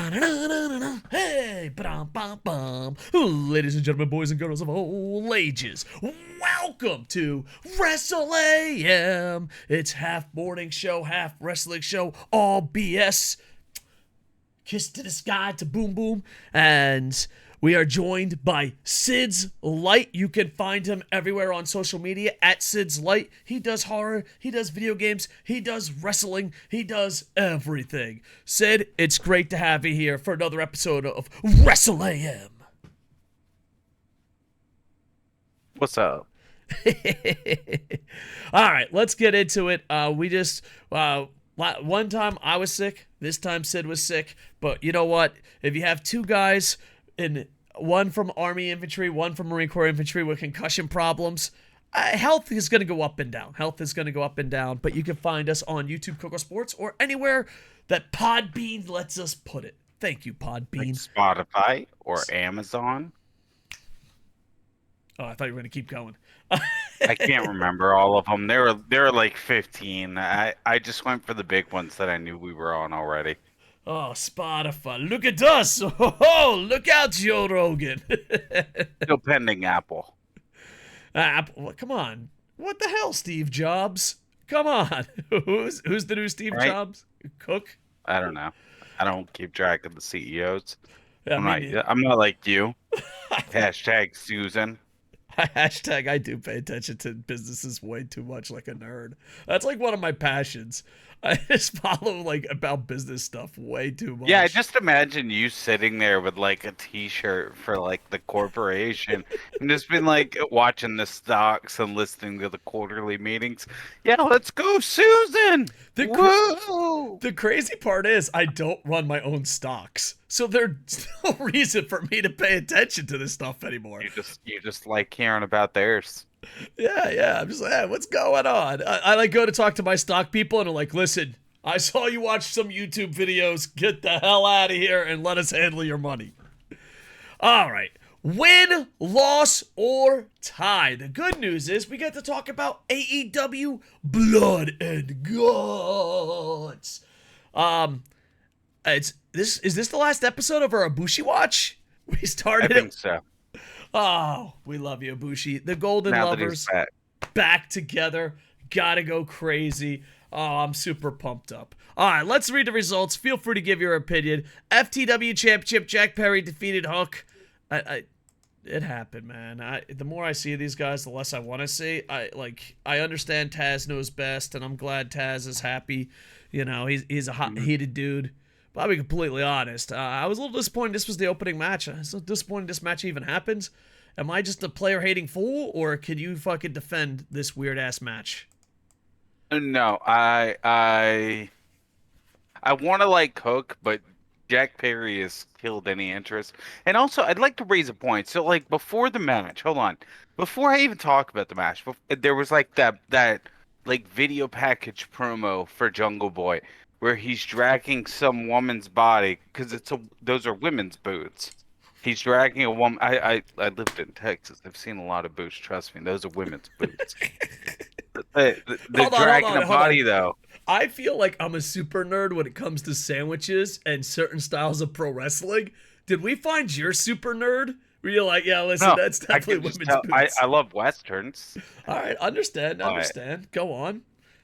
Hey, ba-dum-bum-bum. Ladies and gentlemen, boys and girls of all ages, welcome to WrestleAM. It's half morning show, half wrestling show, all BS. Kiss to the sky to boom boom. And we are joined by SidsLight. You can find him everywhere on social media at SidsLight. He does horror, he does video games, he does wrestling, he does everything. Sid, it's great to have you here for another episode of WrestleAM. What's up? All right, let's get into it. One time I was sick, this time Sid was sick, but you know what? If you have two guys, one from Army Infantry, one from Marine Corps Infantry with concussion problems, health is going to go up and down. But you can find us on YouTube, Kocosports, or anywhere that Podbean lets us put it. Thank you, Podbean. Like Spotify or Amazon. Oh, I thought you were going to keep going. I can't remember all of them. There were like 15. I just went for the big ones that I knew we were on already. Oh, Spotify. Look at us. Oh, look out, Joe Rogan. Still pending Apple. Apple, come on. What the hell, Steve Jobs? Come on. Who's the new Steve Jobs? Cook? I don't know. I don't keep track of the CEOs. Yeah, I'm not like you. Hashtag Susan. Hashtag I do pay attention to businesses way too much like a nerd. That's like one of my passions. I just follow like about business stuff way too much. Yeah, just imagine you sitting there with like a t-shirt for like the corporation and just been like watching the stocks and listening to the quarterly meetings. Yeah, let's go, Susan. The crazy part is I don't run my own stocks. So there's no reason for me to pay attention to this stuff anymore. You just like hearing about theirs. Yeah. I'm just like, hey, what's going on? I like go to talk to my stock people and I'm like, listen, I saw you watch some YouTube videos. Get the hell out of here and let us handle your money. All right. Win, loss, or tie. The good news is we get to talk about AEW Blood and Guts. Is this the last episode of our Ibushi watch? We started I think so. Oh, we love you, Ibushi. The Golden Now Lovers back together. Gotta go crazy. Oh, I'm super pumped up. All right, let's read the results. Feel free to give your opinion. FTW Championship, Jack Perry defeated Hook. It happened, man. The more I see these guys, the less I want to see. I understand Taz knows best, and I'm glad Taz is happy. You know, he's a hot-heated dude. But I'll be completely honest. I was a little disappointed this was the opening match. I was so disappointed this match even happens. Am I just a player-hating fool, or can you fucking defend this weird-ass match? No, I want to like Hook, but Jack Perry has killed any interest. And also, I'd like to raise a point. So, like, before the match, hold on. Before I even talk about the match, there was like that like video package promo for Jungle Boy, where he's dragging some woman's body because those are women's boots. He's dragging a woman. I lived in Texas. I've seen a lot of boots. Trust me, those are women's boots. They're dragging a body though. I feel like I'm a super nerd when it comes to sandwiches and certain styles of pro wrestling. Did we find your super nerd? Where you're like, yeah, listen, No, that's definitely women's boots. I love westerns. All right, understand. Go on.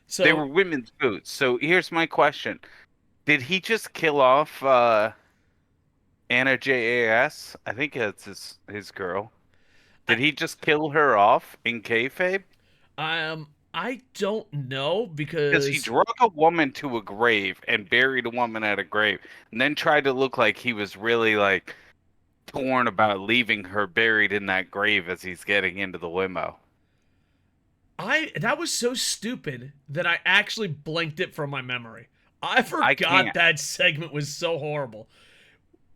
So they were women's boots. So here's my question: did he just kill off Anna JAS? I think that's his girl. Did he just kill her off in kayfabe? I don't know because he drug a woman to a grave and buried a woman at a grave, and then tried to look like he was really like torn about leaving her buried in that grave as he's getting into the limo. That was so stupid that I actually blanked it from my memory. I forgot that segment was so horrible.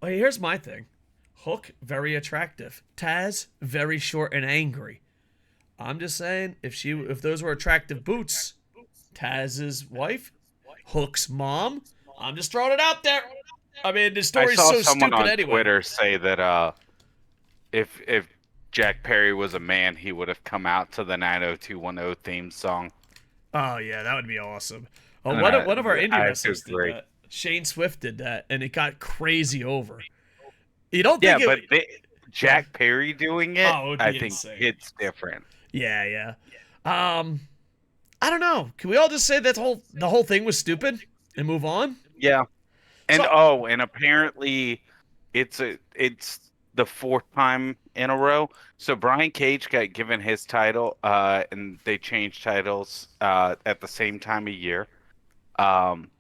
Well, here's my thing. Hook, very attractive. Taz, very short and angry. I'm just saying, if those were attractive boots, Taz's wife, Hook's mom, I'm just throwing it out there. I mean, the story's so stupid anyway. I saw someone on Twitter say that if Jack Perry was a man, he would have come out to the 90210 theme song. Oh yeah, that would be awesome. Oh, one of our indie wrestlers did that. Shane Swift did that, and it got crazy over. You don't Yeah, think it? but Jack Perry doing it, Oh, it would I be think insane. it's different. Yeah, yeah. Um, I don't know. Can we all just say that the whole thing was stupid and move on? Yeah. So, And apparently it's the fourth time in a row. So Brian Cage got given his title, and they changed titles at the same time of year. Um,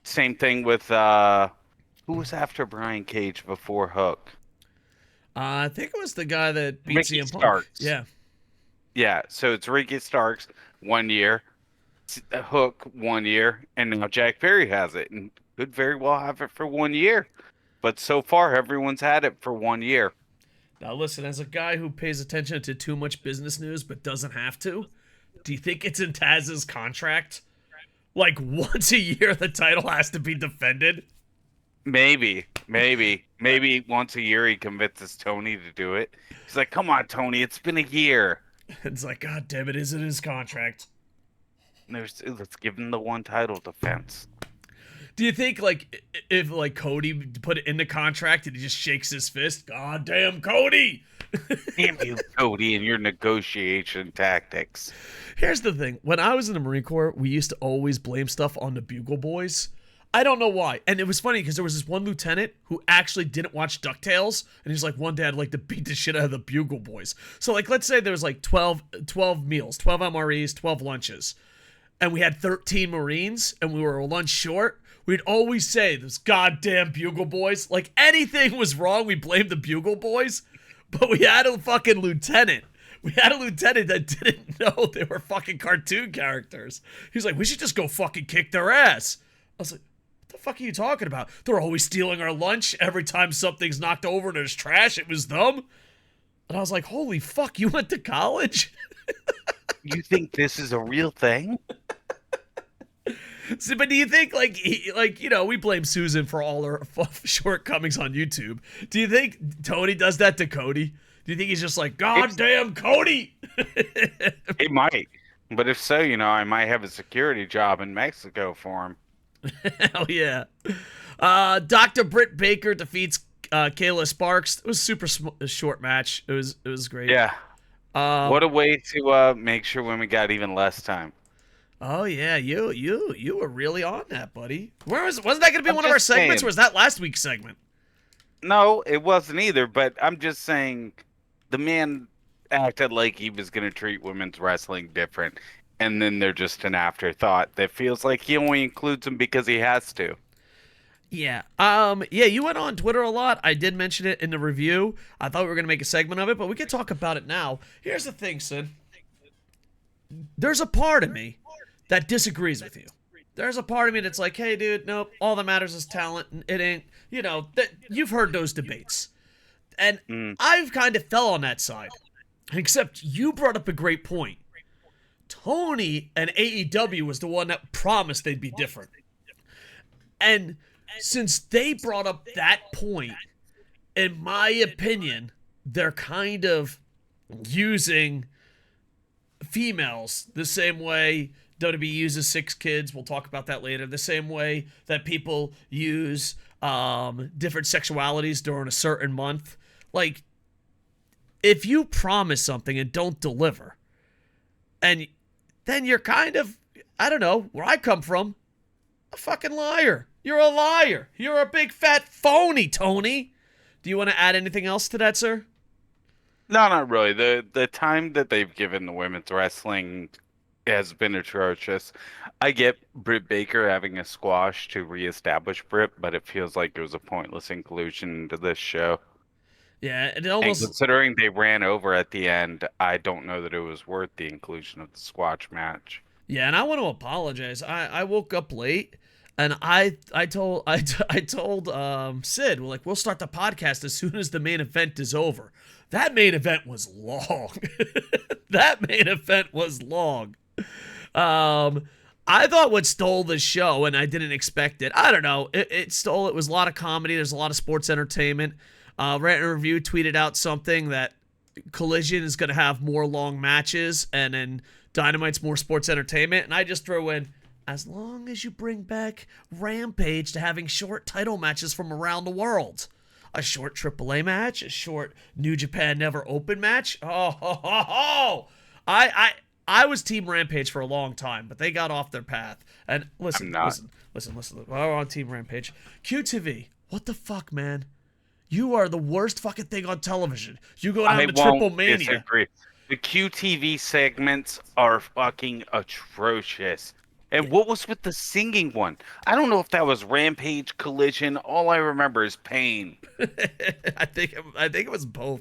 Same thing with who was after Brian Cage before Hook? I think it was the guy that beat Ricky CM Punk. Starks. Yeah. Yeah, so it's Ricky Starks 1 year, Hook 1 year, and now Jack Perry has it, and could very well have it for 1 year. But so far, everyone's had it for 1 year. Now, listen, as a guy who pays attention to too much business news but doesn't have to, do you think it's in Taz's contract? Like, once a year, the title has to be defended? Maybe once a year he convinces Tony to do it. He's like, "Come on, Tony, it's been a year. It's like, God damn it, is it his contract? Let's give him the one title defense." Do you think, like, if, like, Cody put it in the contract and he just shakes his fist? God damn, Cody! Damn you, Cody, and your negotiation tactics. Here's the thing. When I was in the Marine Corps, we used to always blame stuff on the Bugle Boys. I don't know why. And it was funny because there was this one lieutenant who actually didn't watch DuckTales. And he's like, one day I'd like to beat the shit out of the Bugle Boys. So, like, let's say there was like 12 meals, 12 MREs, 12 lunches. And we had 13 Marines and we were a lunch short. We'd always say, those goddamn Bugle Boys. Like, anything was wrong, we blamed the Bugle Boys. But we had a fucking lieutenant. We had a lieutenant that didn't know they were fucking cartoon characters. He's like, we should just go fucking kick their ass. I was like, what the fuck are you talking about? They're always stealing our lunch. Every time something's knocked over and there's trash, it was them. And I was like, holy fuck, you went to college? You think this is a real thing? So, but do you think, like, we blame Susan for all her shortcomings on YouTube. Do you think Tony does that to Cody? Do you think he's just like, God damn, Cody? He might. But if so, I might have a security job in Mexico for him. Hell yeah. Dr. Britt Baker defeats Kayla Sparks. It was a short match. It was great. Yeah. What a way to make sure women got even less time. Oh yeah, you were really on that, buddy. Wasn't that going to be I'm one of our just segments, saying. or was that last week's segment? No, it wasn't either, but I'm just saying the man acted like he was going to treat women's wrestling different, and then they're just an afterthought that feels like he only includes them because he has to. Yeah. Yeah, you went on Twitter a lot. I did mention it in the review. I thought we were going to make a segment of it, but we could talk about it now. Here's the thing, Sid. There's a part of me that disagrees with you. There's a part of me that's like, hey, dude, nope, all that matters is talent. It ain't, you've heard those debates. And I've kind of fell on that side. Except you brought up a great point. Tony and AEW was the one that promised they'd be different. And since they brought up that point, in my opinion, they're kind of using females the same way WWE uses 6 kids. We'll talk about that later. The same way that people use different sexualities during a certain month. Like, if you promise something and don't deliver, and then you're kind of, I don't know, where I come from, a fucking liar. You're a liar. You're a big fat phony, Tony. Do you want to add anything else to that, sir? No, not really. The time that they've given the women's wrestling has been atrocious. I get Britt Baker having a squash to reestablish Britt, but it feels like it was a pointless inclusion into this show. Yeah, it And almost... considering they ran over at the end, I don't know that it was worth the inclusion of the squash match. Yeah, and I want to apologize. I woke up late, and I told Sid, we'll start the podcast as soon as the main event is over. That main event was long. That main event was long. I thought what stole the show, and I didn't expect it. I don't know. It stole. It was a lot of comedy. There's a lot of sports entertainment. Rant and Review tweeted out something that Collision is going to have more long matches, and then Dynamite's more sports entertainment. And I just throw in, as long as you bring back Rampage to having short title matches from around the world. A short AAA match, a short New Japan Never Open match. Oh, ho, ho, ho. I was Team Rampage for a long time, but they got off their path. And I'm not. listen. While we're on Team Rampage, QTV, what the fuck, man? You are the worst fucking thing on television. You go down to Triplemania. Disagree. The QTV segments are fucking atrocious. And what was with the singing one? I don't know if that was Rampage, Collision. All I remember is Pain. I think it was both.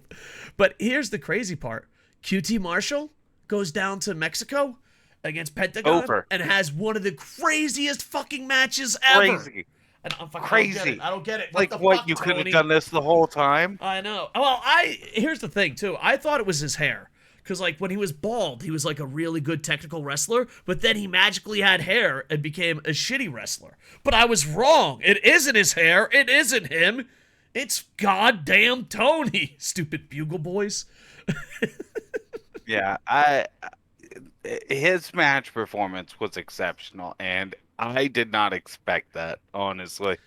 But here's the crazy part. QT Marshall goes down to Mexico against Pentagon and has one of the craziest fucking matches ever. Crazy. And I'm fucking Crazy. I don't get it. Like what? You could have done this the whole time? I know. Well, here's the thing too. I thought it was his hair. Because, like, when he was bald, he was, like, a really good technical wrestler, but then he magically had hair and became a shitty wrestler. But I was wrong. It isn't his hair. It isn't him. It's goddamn Tony, stupid Bugle Boys. Yeah, his match performance was exceptional, and I did not expect that, honestly.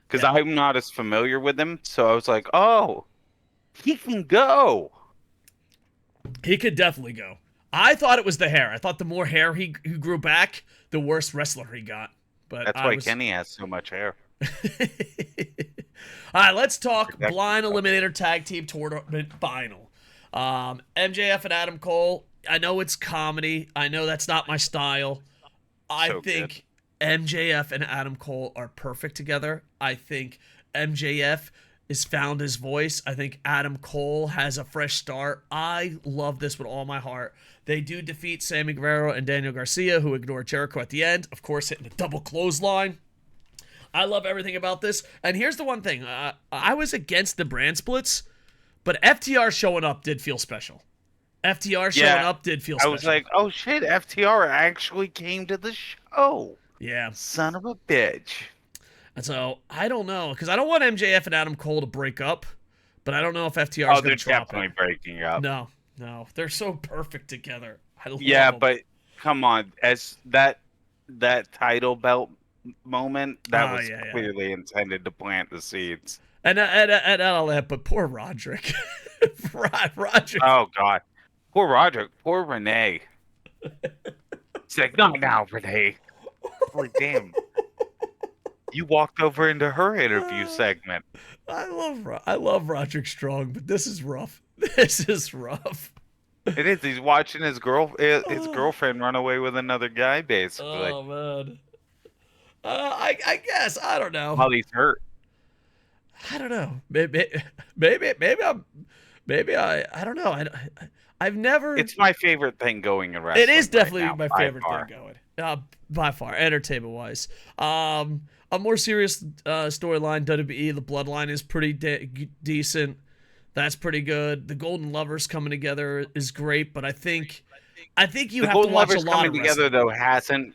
Because I'm not as familiar with him, so I was like, oh, he can go. He could definitely go. I thought it was the hair. I thought the more hair he grew back, the worse wrestler he got. But that's why Kenny has so much hair. All right, let's talk Blind Eliminator Tag Team Tournament Final. MJF and Adam Cole. I know it's comedy. I know that's not my style. I think MJF and Adam Cole are perfect together. I think MJF has found his voice. I think Adam Cole has a fresh start. I love this with all my heart. They do defeat Sammy Guevara and Daniel Garcia, who ignored Jericho at the end, of course hitting a double clothesline. I love everything about this. And here's the one thing. I was against the brand splits, but FTR showing up did feel special. FTR showing up did feel special. I was like, oh shit, FTR actually came to the show. Yeah. Son of a bitch. And so, I don't know, because I don't want MJF and Adam Cole to break up, but I don't know if FTR is going to they're drop definitely breaking up. No. They're so perfect together. I love them. But come on, as that title belt moment, that was clearly intended to plant the seeds. And all that, but poor Roderick. Roderick. Oh, God. Poor Roderick. Poor Renee. It's like, not now, Renee. Holy damn. You walked over into her interview segment. I love Roderick Strong, but this is rough. This is rough. It is. He's watching his girlfriend run away with another guy, basically. Oh man. I guess I don't know. While he's hurt. I don't know. Maybe I don't know. I've never. It's my favorite thing going in wrestling. It is definitely right now, my favorite thing going. By far, entertainment wise. A more serious storyline, WWE, the Bloodline is pretty decent. That's pretty good. The Golden Lovers coming together is great, but I think you have to watch a lot of wrestling. Together though hasn't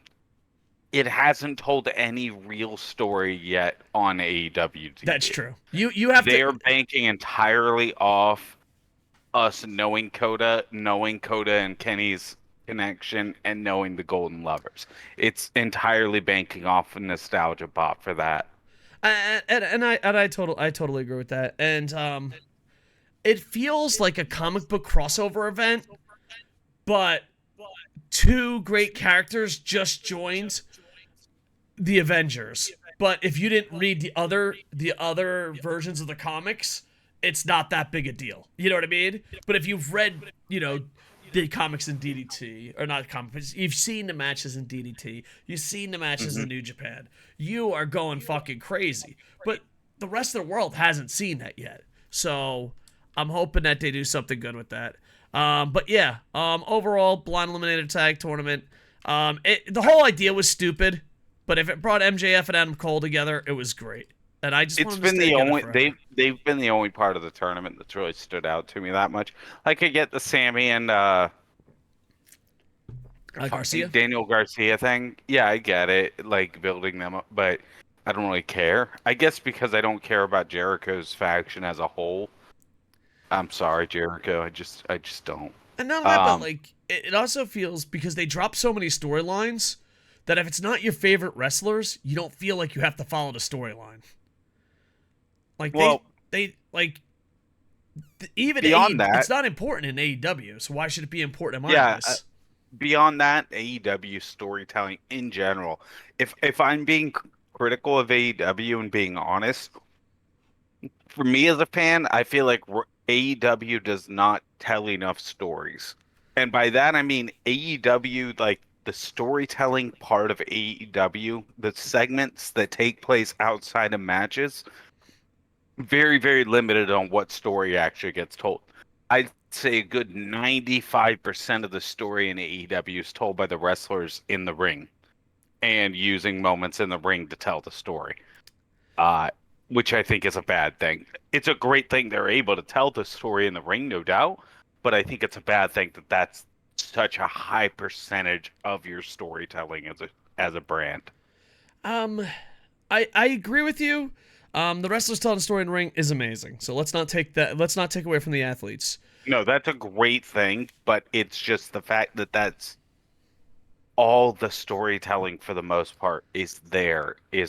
told any real story yet on AEW TV. That's true. They're banking entirely off us knowing Kota and Kenny's connection and knowing the Golden Lovers. It's entirely banking off a nostalgia pop for that. And I totally agree with that. And it feels like a comic book crossover event, but two great characters just joined the Avengers. But if you didn't read the other versions of the comics, it's not that big a deal. You know what I mean? But if you've read, the comics in DDT, or not comics, you've seen the matches in DDT, you've seen the matches in New Japan, you are going fucking crazy. But the rest of the world hasn't seen that yet. So I'm hoping that they do something good with that. But yeah, overall, Blind Eliminator Tag Tournament, the whole idea was stupid, but if it brought MJF and Adam Cole together, it was great. And I just they've been the only part of the tournament that's really stood out to me that much. I could get the Sammy and Garcia? Daniel Garcia thing. Yeah, I get it, like building them up, but I don't really care. I guess because I don't care about Jericho's faction as a whole. I'm sorry, Jericho. I just don't. And not that, but like it also feels because they dropped so many storylines. that if it's not your favorite wrestlers, you don't feel like you have to follow the storyline. Like Well, even beyond that, it's not important in AEW, so why should it be important in my yeah, eyes? beyond that, AEW storytelling in general. If I'm being critical of AEW and being honest, for me as a fan, I feel like AEW does not tell enough stories. And by that I mean AEW, like the storytelling part of AEW, the segments that take place outside of matches, very, very limited on what story actually gets told. I'd say a good 95% of the story in AEW is told by the wrestlers in the ring and using moments in the ring to tell the story, uh, which I think is a bad thing. It's a great thing they're able to tell the story in the ring, no doubt, but I think it's a bad thing that that's such a high percentage of your storytelling as a brand. Um, I agree with you. The wrestlers telling the story in the ring is amazing. So let's not take that. Let's not take away from the athletes. No, that's a great thing, but it's just the fact that that's all the storytelling for the most part is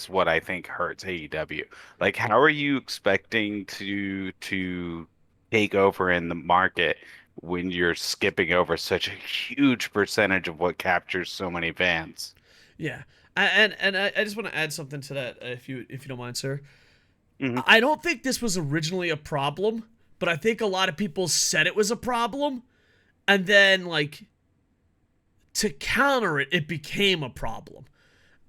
what I think hurts AEW. Like, how are you expecting to take over in the market when you're skipping over such a huge percentage of what captures so many fans? Yeah, and I just want to add something to that, if you don't mind, sir. Hmm. I don't think this was originally a problem, but I think a lot of people said it was a problem, and then like to counter it, it became a problem.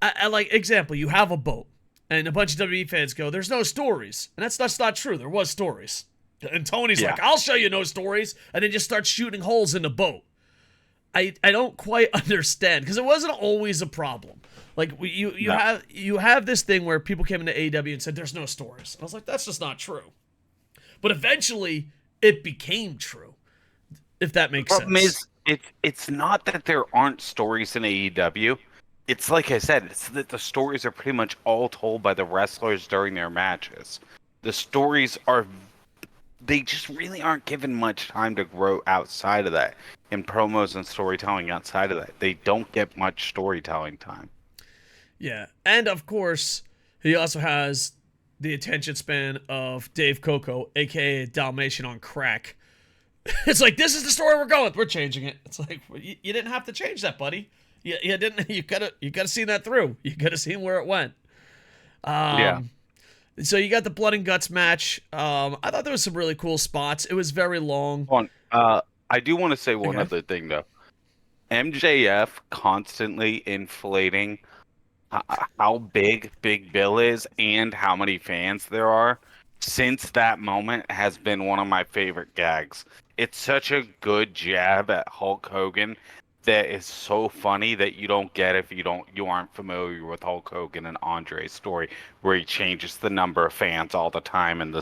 I like example, you have a boat, and a bunch of WWE fans go, "There's no stories," and that's not true. There was stories, and Tony's Yeah. like, "I'll show you no stories," and then just starts shooting holes in the boat. I don't quite understand because it wasn't always a problem. Like No. you have this thing where people came into AEW and said there's no stories. I was like, that's just not true. But eventually it became true, if that makes Problem sense. is, it's not that there aren't stories in AEW. It's like I said, it's that the stories are pretty much all told by the wrestlers during their matches. The stories are they just really aren't given much time to grow outside of that in promos and storytelling outside of that. They don't get much storytelling time. Yeah, and of course he also has the attention span of Dave Koco, aka Dalmatian on crack. It's like this is the story we're going with. We're changing it. It's like well, you didn't have to change that, buddy. You didn't. You gotta see that through. You gotta see where it went. Yeah. Um, so you got the blood and guts match. I thought there was some really cool spots. It was very long. Hold on. I do want to say one Okay. other thing though. MJF constantly inflating how big Big Bill is and how many fans there are since that moment has been one of my favorite gags. It's such a good jab at Hulk Hogan that is so funny that you don't get if you aren't familiar with Hulk Hogan and Andre's story where he changes the number of fans all the time and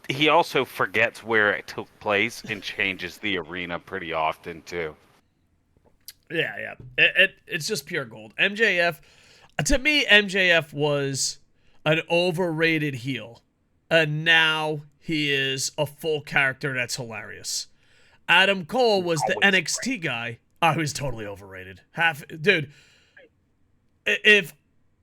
he also forgets where it took place and changes the arena pretty often too. Yeah. It's just pure gold. MJF, to me, MJF was an overrated heel, and now he is a full character that's hilarious. Adam Cole was the Always NXT guy. Oh, he was totally overrated. Dude. If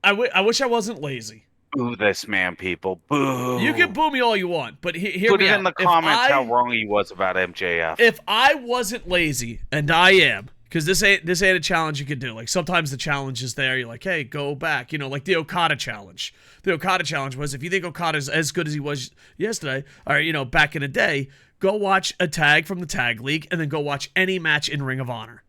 I wish I wasn't lazy. Boo this man, people. Boo. You can boo me all you want, but hear Put me it out. in the comments how wrong he was about MJF. If I wasn't lazy, and I am, because this ain't a challenge you can do. Like sometimes the challenge is there. You're like, hey, go back. Like the Okada challenge. The Okada challenge was if you think Okada's as good as he was yesterday, or back in the day, go watch a tag from the Tag League, and then go watch any match in Ring of Honor.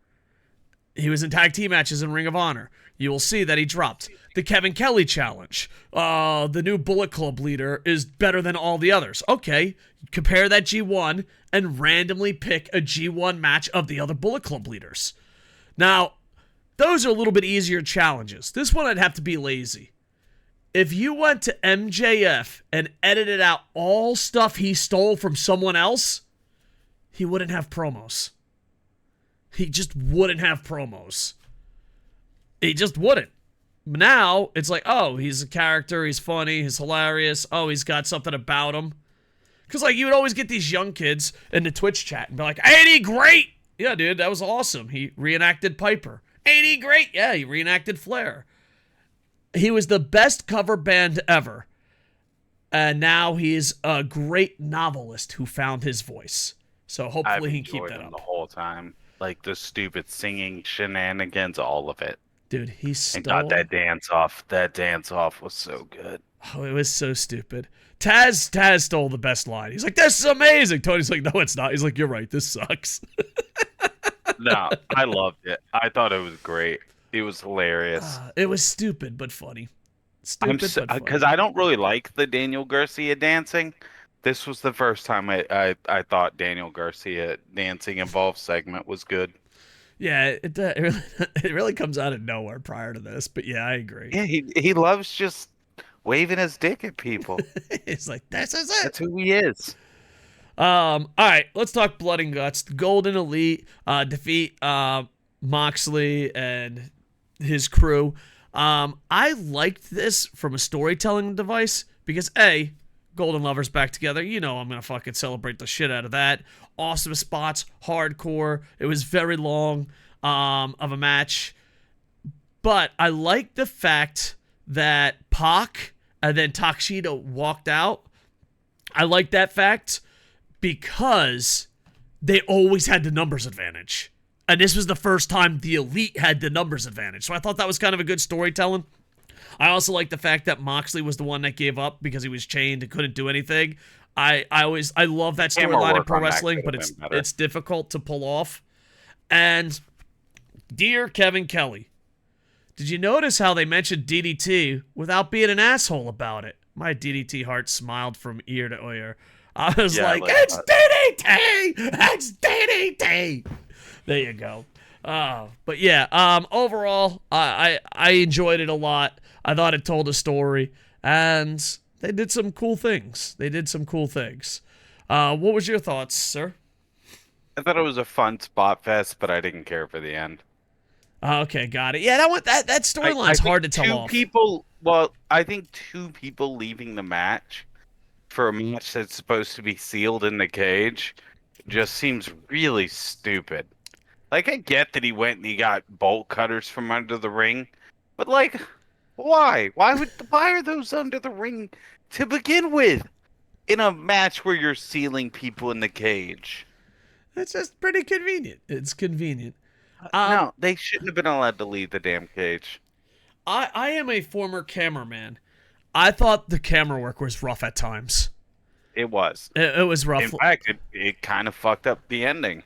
He was in tag team matches in Ring of Honor. You will see that he dropped. The Kevin Kelly challenge. The new Bullet Club leader is better than all the others. Okay, compare that G1 and randomly pick a G1 match of the other Bullet Club leaders. Now, those are a little bit easier challenges. This one I'd have to be lazy. If you went to MJF and edited out all stuff he stole from someone else, he wouldn't have promos. He just wouldn't have promos. He just wouldn't. Now, it's like, oh, he's a character, he's funny, he's hilarious, oh, he's got something about him. Because, like, you would always get these young kids in the Twitch chat and be like, ain't he great? Yeah, dude, that was awesome. He reenacted Piper. Ain't he great? Yeah, he reenacted Flair. He was the best cover band ever. And now he's a great novelist who found his voice. So I've hopefully he can keep enjoyed that him the up. whole time. Like the stupid singing shenanigans, all of it. Dude, he And got stole. that dance off. That dance off was so good. Oh, it was so stupid. Taz stole the best line. He's like, "This is amazing." Tony's like, "No, it's not." He's like, "You're right. This sucks." No, I loved it. I thought it was great. It was hilarious. It was stupid but funny. I'm Stupid but because funny. I don't really like the Daniel Garcia dancing. This was the first time I thought Daniel Garcia dancing involved segment was good. Yeah, it really comes out of nowhere prior to this, but yeah, I agree. Yeah, he loves just waving his dick at people. It's like, this is it. That's who he is. All right, let's talk blood and guts. The Golden Elite defeat Moxley and his crew. I liked this from a storytelling device because A, Golden Lovers back together. You know I'm gonna fucking celebrate the shit out of that. Awesome spots, hardcore. It was very long of a match, but I like the fact that Pac and then Takshita walked out. I like that fact because they always had the numbers advantage. And this was the first time the Elite had the numbers advantage. So I thought that was kind of a good storytelling. I also like the fact that Moxley was the one that gave up because he was chained and couldn't do anything. I love that Camera storyline in work pro on that wrestling, could but have it's been better. it's difficult to pull off. And dear Kevin Kelly, did you notice how they mentioned DDT without being an asshole about it? My DDT heart smiled from ear to ear. I was Yeah, like, like it's DDT! It's DDT! There you go. But yeah, overall, I enjoyed it a lot. I thought it told a story, and they did some cool things. What was your thoughts, sir? I thought it was a fun spot fest, but I didn't care for the end. Okay, got it. Yeah, that I storyline's think hard to tell two off. people. Well, I think two people leaving the match for a match that's supposed to be sealed in the cage just seems really stupid. Like, I get that he went and he got bolt cutters from under the ring, but like, why? Why are those under the ring to begin with in a match where you're sealing people in the cage? It's just pretty convenient. It's convenient. Um, No, they shouldn't have been allowed to leave the damn cage. I am a former cameraman. I thought the camera work was rough at times. It was. It was rough. In fact, it kind of fucked up the ending.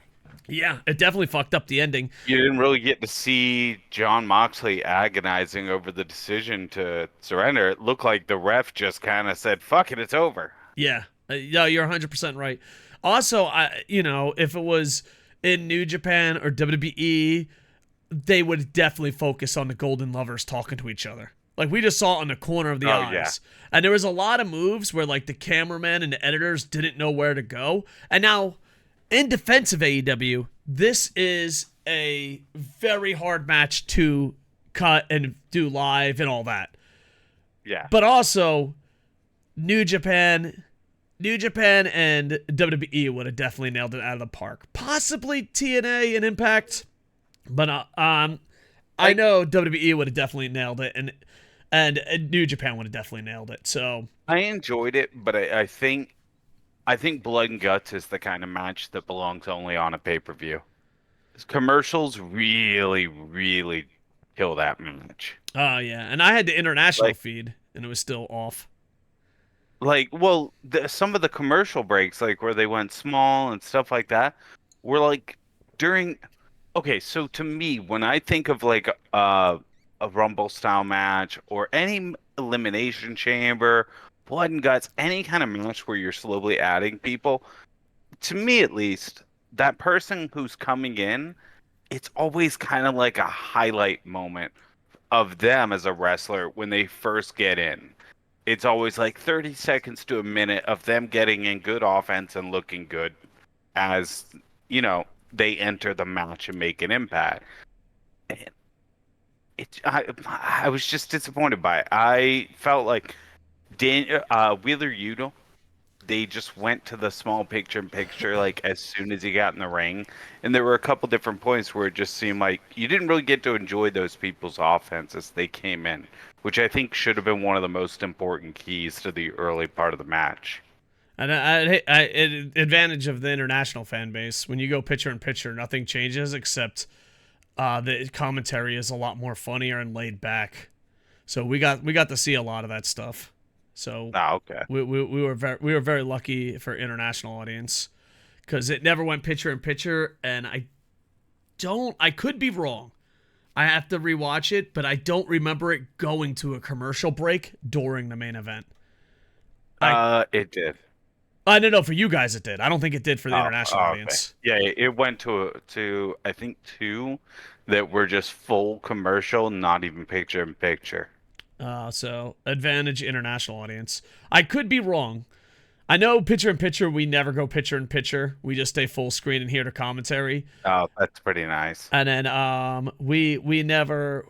Yeah, it definitely fucked up the ending. You didn't really get to see John Moxley agonizing over the decision to surrender. It looked like the ref just kind of said, "Fuck it, it's over." Yeah, yeah, you're 100% right. Also, if it was in New Japan or WWE, they would definitely focus on the Golden Lovers talking to each other. Like we just saw it on the corner of the Oh, yeah. eyes. And there was a lot of moves where like the cameramen and the editors didn't know where to go. And now, in defense of AEW, this is a very hard match to cut and do live and all that. Yeah. But also, New Japan and WWE would have definitely nailed it out of the park. Possibly TNA and Impact, but I know WWE would have definitely nailed it, and New Japan would have definitely nailed it. So I enjoyed it, but I think Blood and Guts is the kind of match that belongs only on a pay-per-view. Commercials really, really kill that match. yeah, and I had the international Like, feed, and it was still off. well, some of the commercial breaks, like where they went small and stuff like that, were like during. Okay, so to me, when I think of like a Rumble style match or any elimination chamber, blood and guts, any kind of match where you're slowly adding people, to me at least, that person who's coming in, it's always kind of like a highlight moment of them as a wrestler when they first get in. It's always like 30 seconds to a minute of them getting in good offense and looking good as, they enter the match and make an impact. And I was just disappointed by it. I felt like Wheeler Yuta they just went to the small picture like as soon as he got in the ring. And there were a couple different points where it just seemed like you didn't really get to enjoy those people's offense as they came in, which I think should have been one of the most important keys to the early part of the match. And advantage of the international fan base, when you go picture in picture, nothing changes except the commentary is a lot more funnier and laid back. So we got to see a lot of that stuff. So Okay. we were very lucky for international audience because it never went picture in picture, and I could be wrong. I have to rewatch it, but I don't remember it going to a commercial break during the main event. It did. I don't know, for you guys it did. I don't think it did for the international Okay. audience. Yeah, it went to I think two that were just full commercial, not even picture in picture. So advantage international audience. I could be wrong. I know picture in picture, we never go picture in picture. We just stay full screen and hear the commentary. Oh, that's pretty nice. And then we never.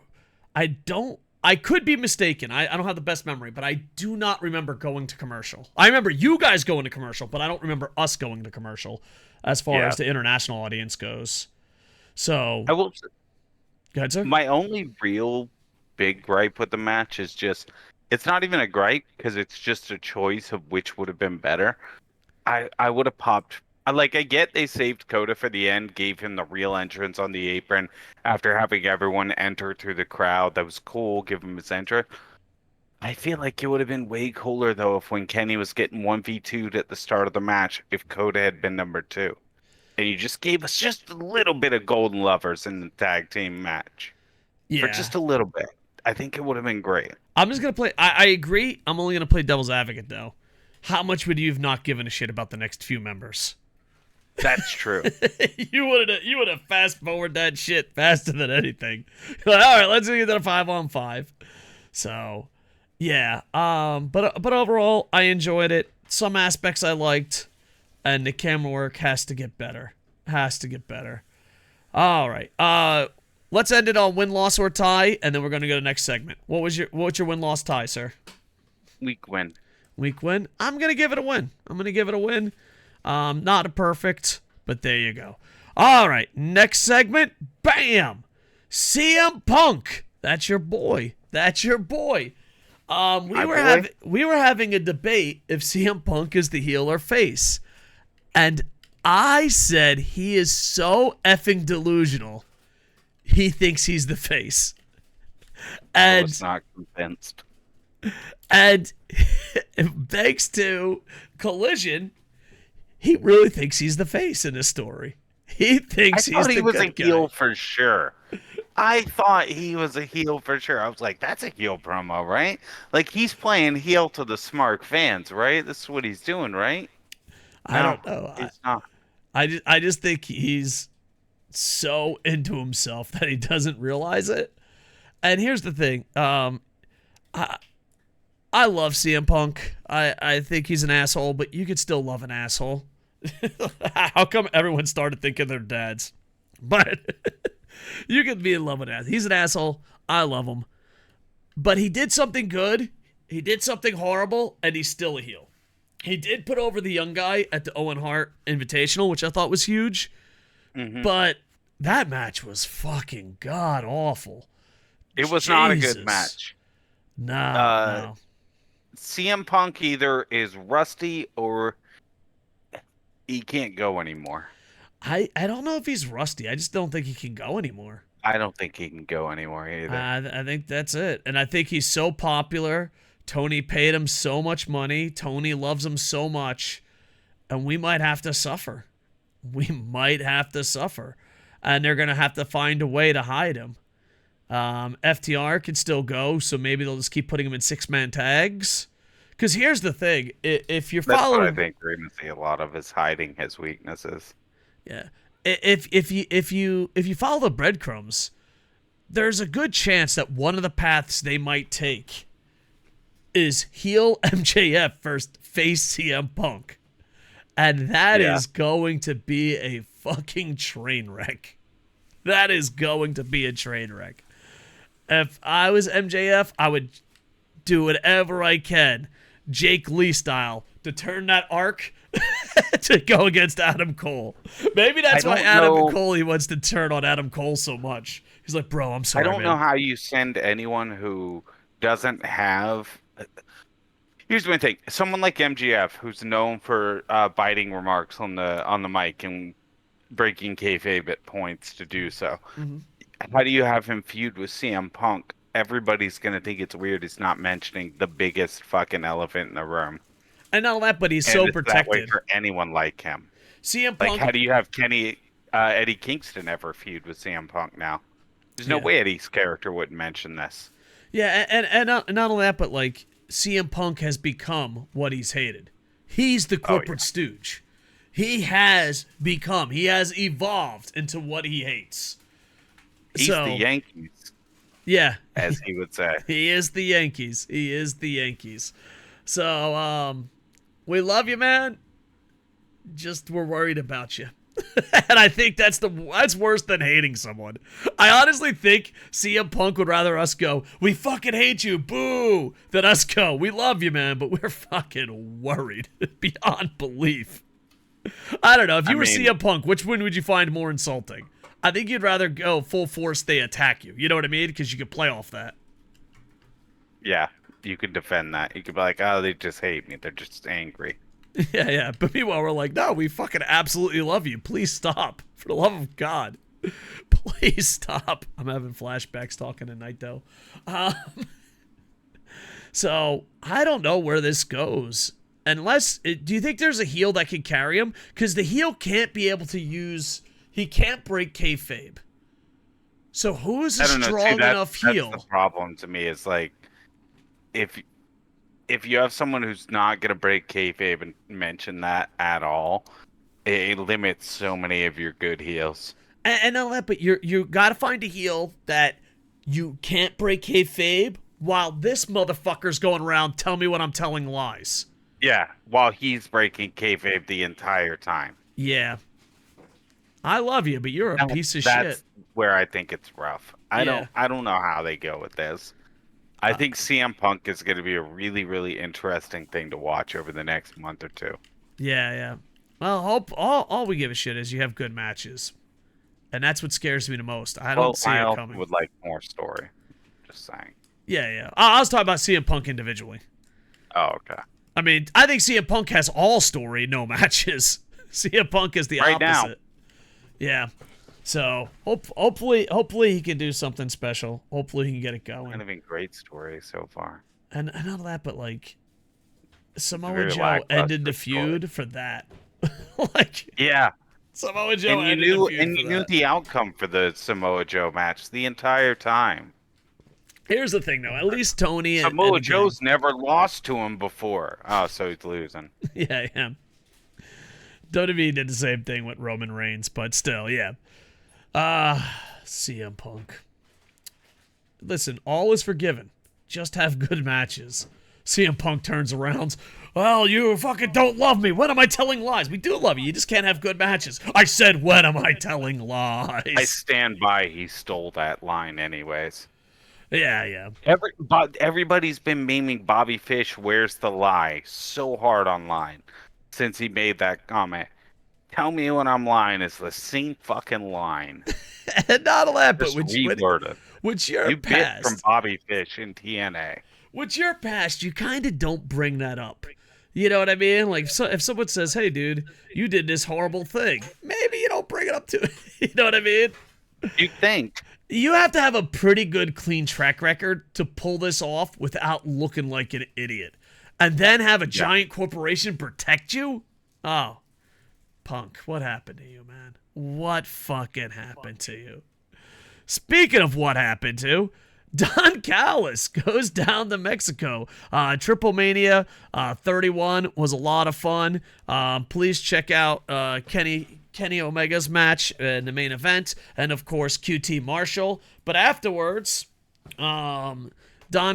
I could be mistaken. I don't have the best memory, but I do not remember going to commercial. I remember you guys going to commercial, but I don't remember us going to commercial as far as the international audience goes. So I will. go ahead, sir. My only real big gripe with the match is just it's not even a gripe because it's just a choice of which would have been better. I would have popped. I get they saved Kota for the end, gave him the real entrance on the apron after having everyone enter through the crowd. That was cool. Give him his entrance. I feel like it would have been way cooler though if when Kenny was getting 1v2'd at the start of the match, if Kota had been number 2. And you just gave us just a little bit of Golden Lovers in the tag team match. Yeah. For just a little bit. I think it would have been great. I'm just going to play. I agree. I'm only going to play devil's advocate, though. How much would you have not given a shit about the next few members? That's true. you would have fast forward that shit faster than anything. Like, all right, let's get to the 5-on-5. So, yeah. But overall, I enjoyed it. Some aspects I liked, and the camera work has to get better. All right. Let's end it on win-loss or tie, and then we're going to go to the next segment. What's your win-loss tie, sir? Weak win. Week win. I'm going to give it a win. Not a perfect, but there you go. All right, next segment. Bam! CM Punk. That's your boy. We were having a debate if CM Punk is the heel or face. And I said he is so effing delusional. He thinks he's the face. And I was not convinced. And thanks to Collision, he really thinks he's the face in this story. He thinks he's the good guy. I thought he was a heel for sure. I thought he was a heel for sure. I was like, that's a heel promo, right? Like, he's playing heel to the smart fans, right? This is what he's doing, right? I don't know. It's not. I just think he's so into himself that he doesn't realize it. And here's the thing. I love CM Punk. I think he's an asshole, but you could still love an asshole. How come everyone started thinking they're dads? But you can be in love with that. He's an asshole. I love him. But he did something good. He did something horrible, and he's still a heel. He did put over the young guy at the Owen Hart Invitational, which I thought was huge. Mm-hmm. But that match was fucking god-awful. It was not a good match. No. CM Punk either is rusty or he can't go anymore. I don't know if he's rusty. I just don't think he can go anymore. I don't think he can go anymore either. I think that's it. And I think he's so popular. Tony paid him so much money. Tony loves him so much. And we might have to suffer. And they're going to have to find a way to hide him. FTR can still go, so maybe they'll just keep putting him in 6-man tags. Because here's the thing: if you're following, that's what I think we're going to see a lot of is hiding his weaknesses. Yeah, if you follow the breadcrumbs, there's a good chance that one of the paths they might take is heel MJF versus face CM Punk, and that is going to be a fucking train wreck. That is going to be a train wreck. If I was MJF, I would do whatever I can Jake Lee style, to turn that arc to go against Adam Cole. Maybe that's why he wants to turn on Adam Cole so much. He's like, bro, I'm sorry, I don't man. know how you send anyone who doesn't have. Here's my thing: someone like MGF, who's known for biting remarks on the mic and breaking kayfabe at points to do so. Mm-hmm. How do you have him feud with CM Punk? Everybody's gonna think it's weird he's not mentioning the biggest fucking elephant in the room. And not only that, but he's And so it's that way protected. for anyone like him. CM Like, Punk. how do you have Eddie Kingston ever feud with CM Punk now? There's no way Eddie's character wouldn't mention this. Yeah, and not only that, but like CM Punk has become what he's hated. He's the corporate stooge. He has evolved into what he hates. He's the Yankees. Yeah. As he would say. He is the Yankees. So, we love you, man. Just we're worried about you. And I think that's worse than hating someone. I honestly think CM Punk would rather us go, we fucking hate you, boo, than us go, we love you, man, but we're fucking worried beyond belief. I don't know. If you were CM Punk, which one would you find more insulting? I think you'd rather go full force they attack you. You know what I mean? Because you could play off that. Yeah, you could defend that. You could be like, oh, they just hate me. They're just angry. Yeah. But meanwhile, we're like, no, we fucking absolutely love you. Please stop. For the love of God. Please stop. I'm having flashbacks talking tonight, though. So, I don't know where this goes. Unless, do you think there's a heel that can carry him? Because the heel can't be able to use... He can't break kayfabe. So who's a strong enough heel? That's the problem to me is like, if you have someone who's not gonna break kayfabe and mention that at all, it limits so many of your good heels. And not that, but you gotta find a heel that you can't break kayfabe while this motherfucker's going around telling me when I'm telling lies. Yeah, while he's breaking kayfabe the entire time. Yeah. I love you, but you're a piece of shit. That's where I think it's rough. I don't know how they go with this. I think CM Punk is going to be a really, really interesting thing to watch over the next month or two. Yeah. Well, all we give a shit is you have good matches, and that's what scares me the most. I don't see it coming. I would like more story. Just saying. Yeah. I was talking about CM Punk individually. Oh, okay. I mean, I think CM Punk has all story, no matches. CM Punk is the opposite. Now. Yeah. So hopefully he can do something special. Hopefully he can get it going. Kind of a great story so far. And not that, but like Samoa Joe ended the feud for that. Samoa Joe ended the feud and you knew the outcome for the Samoa Joe match the entire time. Here's the thing, though. At least Tony and Samoa Joe's never lost to him before. Oh, so he's losing. Yeah. WWE did the same thing with Roman Reigns, but still, yeah. CM Punk. Listen, all is forgiven. Just have good matches. CM Punk turns around. Well, you fucking don't love me. When am I telling lies? We do love you. You just can't have good matches. I said, when am I telling lies? I stand by he stole that line anyways. Yeah. Everybody's been memeing Bobby Fish, where's the lie, so hard online. Since he made that comment. Tell me when I'm lying is the same fucking line. And not all that, but which you're past. Bit from Bobby Fish in TNA. Which you're past, you kind of don't bring that up. You know what I mean? Like, if someone says, hey, dude, you did this horrible thing, maybe you don't bring it up to You know what I mean? You think. You have to have a pretty good, clean track record to pull this off without looking like an idiot. And then have a giant corporation protect you? Oh, Punk, what happened to you, man? What fucking happened to you? Speaking of what happened to, Don Callis goes down to Mexico. Triplemania 31 was a lot of fun. Please check out Kenny Omega's match in the main event, and of course QT Marshall. But afterwards, Don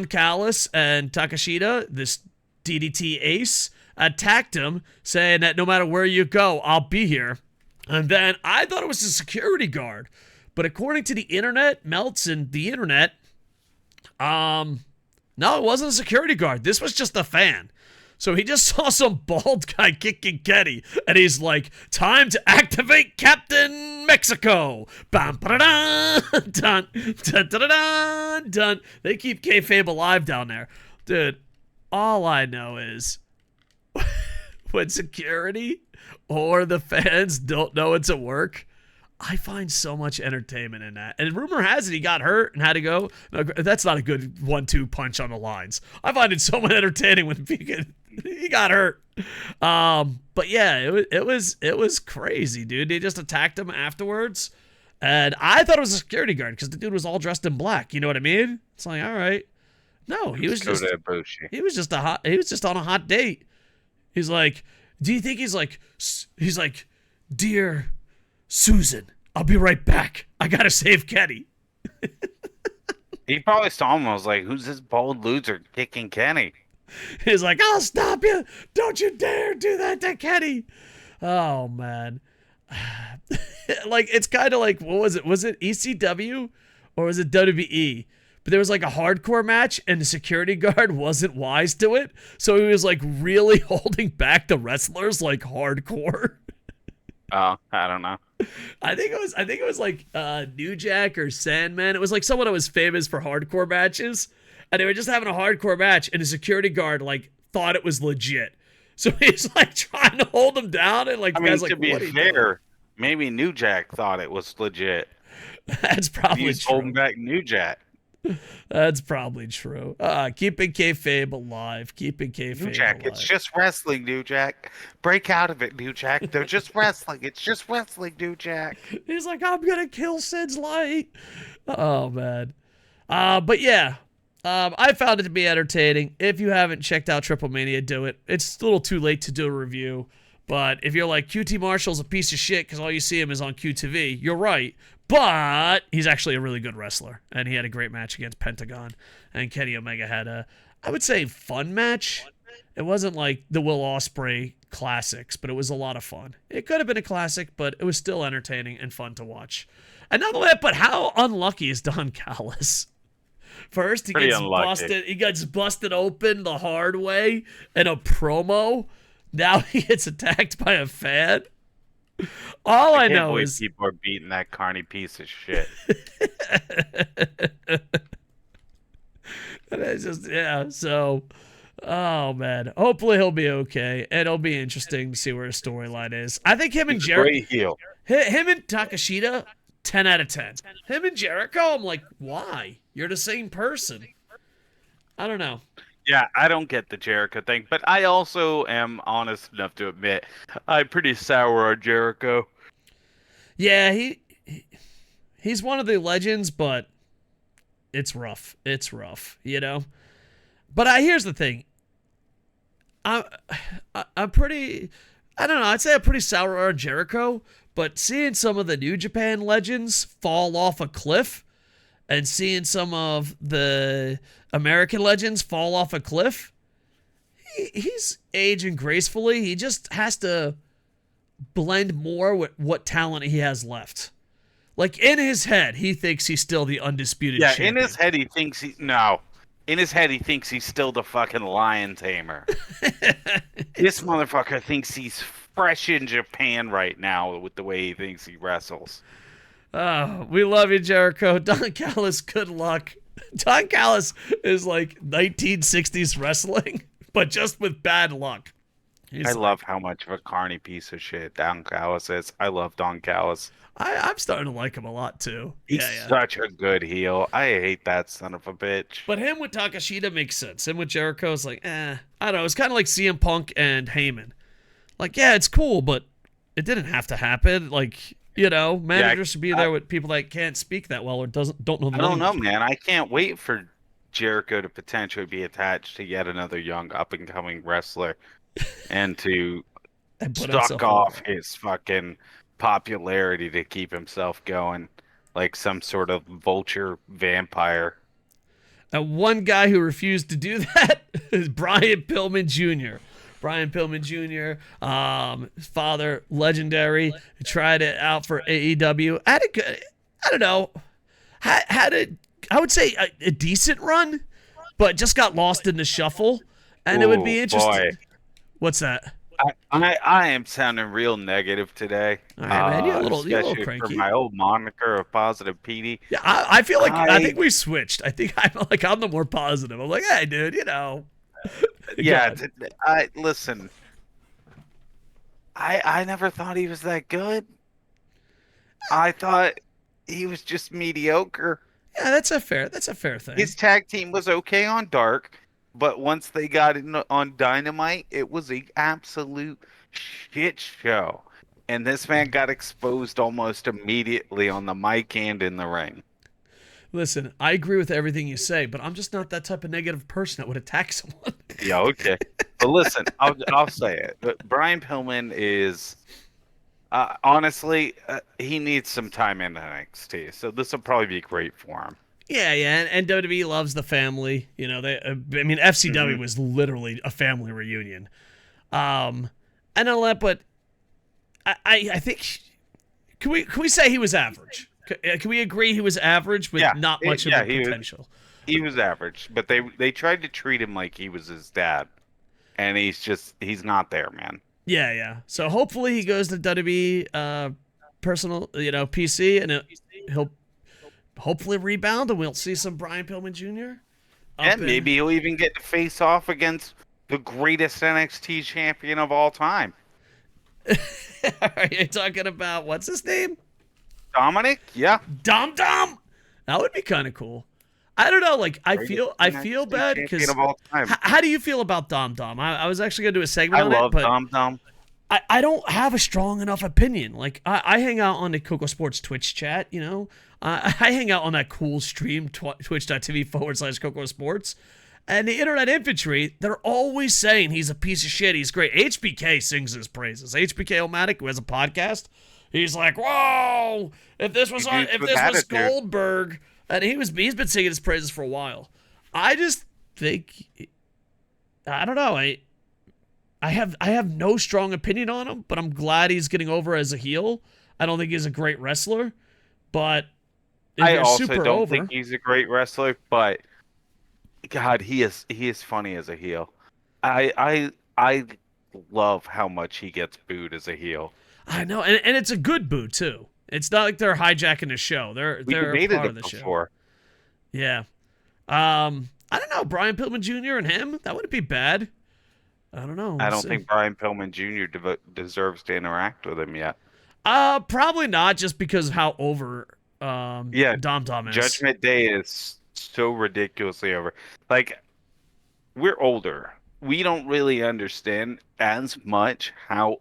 Callis and Takashita, this DDT ace, attacked him, saying that no matter where you go, I'll be here. And then I thought it was a security guard, but according to the internet, Melts and the internet, no, it wasn't a security guard. This was just a fan. So he just saw some bald guy kicking Kenny, and he's like, time to activate Captain Mexico. Bam, ba-da-da, dun, dun, dun, dun, dun, dun. They keep kayfabe alive down there. Dude, all I know is when security or the fans don't know it's at work, I find so much entertainment in that. And rumor has it he got hurt and had to go. No, that's not a good 1-2 punch on the lines. I find it so much entertaining when he got hurt. But yeah, it was crazy, dude. They just attacked him afterwards. And I thought it was a security guard because the dude was all dressed in black. You know what I mean? It's like, all right. No, he was just on a hot date. He's like, do you think he's like, dear Susan, I'll be right back. I gotta save Kenny. He probably saw him and was like, who's this bald loser kicking Kenny? He's like, I'll stop you. Don't you dare do that to Kenny. Oh, man. Like, it's kind of like, what was it? Was it ECW or was it WWE? But there was like a hardcore match and the security guard wasn't wise to it. So he was like really holding back the wrestlers like hardcore. Oh, I don't know. I think it was like New Jack or Sandman. It was like someone that was famous for hardcore matches, and they were just having a hardcore match, and the security guard like thought it was legit. So he's like trying to hold him down, and like the guy's like, to be fair, maybe New Jack thought it was legit. That's probably He's true. holding back New Jack. That's probably true. Keeping kayfabe alive. Keeping kayfabe New Jack, alive. it's just wrestling, New Jack. Break out of it, New Jack. They're just wrestling. It's just wrestling, New Jack. He's like, I'm gonna kill SidsLight. Oh man. But yeah. I found it to be entertaining. If you haven't checked out Triplemania, do it. It's a little too late to do a review. But if you're like, QT Marshall's a piece of shit because all you see him is on QTV, you're right. But he's actually a really good wrestler. And he had a great match against Pentagon. And Kenny Omega had a, I would say, fun match. It wasn't like the Will Ospreay classics, but it was a lot of fun. It could have been a classic, but it was still entertaining and fun to watch. And not only that, but how unlucky is Don Callis? First, he gets busted open the hard way in a promo. Now he gets attacked by a fan. All I know is people are beating that carny piece of shit. And it's just, yeah, so, oh man, hopefully he'll be okay, and it'll be interesting to see where his storyline is. I think him and Jericho, him and Takashita, 10 out of 10. Him and Jericho, I'm like, why? You're the same person. I don't know. Yeah, I don't get the Jericho thing, but I also am honest enough to admit I'm pretty sour on Jericho. Yeah, he's one of the legends, but it's rough. It's rough, you know? But here's the thing. I'm pretty, I don't know, I'd say I'm pretty sour on Jericho, but seeing some of the New Japan legends fall off a cliff and seeing some of the American legends fall off a cliff, he's aging gracefully. He just has to blend more with what talent he has left. Like, in his head, he thinks he's still the undisputed champion. In his head, he thinks in his head, he thinks he's still the fucking lion tamer. This motherfucker thinks he's fresh in Japan right now with the way he thinks he wrestles. We love you, Jericho. Don Callis, good luck. Don Callis is like 1960s wrestling, but just with bad luck. I love how much of a carny piece of shit Don Callis is. I love Don Callis. I'm starting to like him a lot, too. He's such a good heel. I hate that son of a bitch. But him with Takashita makes sense. Him with Jericho is like, I don't know. It's kind of like CM Punk and Heyman. Like, yeah, it's cool, but it didn't have to happen. Like, you know, managers should be there with people that can't speak that well or don't know the language. I don't know, man. I can't wait for Jericho to potentially be attached to yet another young up-and-coming wrestler and to suck off his fucking popularity to keep himself going like some sort of vulture vampire. And one guy who refused to do that is Brian Pillman Jr. Brian Pillman Jr., his father, legendary, tried it out for AEW. I don't know, I would say a decent run, but just got lost in the shuffle. And it would be interesting. What's that? I am sounding real negative today, All right, man. You're a little especially for cranky. my old moniker of Positive Petey. Yeah, I feel like I think I we switched. I think I'm the more positive. I'm like, hey, dude, go yeah, on. I listen. I never thought he was that good. I thought he was just mediocre. Yeah, that's a fair thing. His tag team was okay on Dark, but once they got in on Dynamite, it was a absolute shit show. And this man got exposed almost immediately on the mic and in the ring. Listen, I agree with everything you say, but I'm just not that type of negative person that would attack someone. Yeah, okay. But listen, I'll say it. But Brian Pillman is honestly he needs some time in NXT, so this will probably be great for him. Yeah, yeah, and WWE loves the family. I mean, FCW Hmm. was literally a family reunion. And all that, but I think can we say he was average? Can we agree he was average with Yeah, not much of yeah, a potential? he was average, but they tried to treat him like he was his dad, and he's not there, man. Yeah, yeah. So hopefully he goes to WWE personal, PC, and he'll hopefully rebound, and we'll see some Brian Pillman Jr. up And in. maybe he'll even get to face off against the greatest NXT champion of all time, Are you talking about what's his name? Dominic. Yeah, Dom Dom. That would be kind of cool. I don't know. Like greatest I feel NXT bad champion because of all time. how do you feel about Dom Dom? I was actually gonna do a segment I on it, love but Dom Dom. I don't have a strong enough opinion. Like I hang out on the Kocosports Twitch chat. I hang out on that cool stream twitch.tv/Kocosports. And the internet infantry, they're always saying he's a piece of shit. He's great. HBK sings his praises. HBK-O-Matic, who has a podcast, he's like, "Whoa! Dudes If with this was attitude. Goldberg," and he's been singing his praises for a while. I just think I don't know. I have no strong opinion on him, but I'm glad he's getting over as a heel. I don't think he's a great wrestler, but if I you're also super don't think over, he's a great wrestler, but God, he is funny as a heel. I love how much he gets booed as a heel. I know, and it's a good boo too. It's not like they're hijacking the show. They're We they're a debated part of it the show. before. Yeah. I don't know. Brian Pillman Jr. and him, that wouldn't be bad. I don't know. I We'll don't see. think Brian Pillman Jr. Deserves to interact with him yet. Probably not just because of how over Yeah, Dom Dom is. Judgment Day is so ridiculously over. Like, we're older. We don't really understand as much how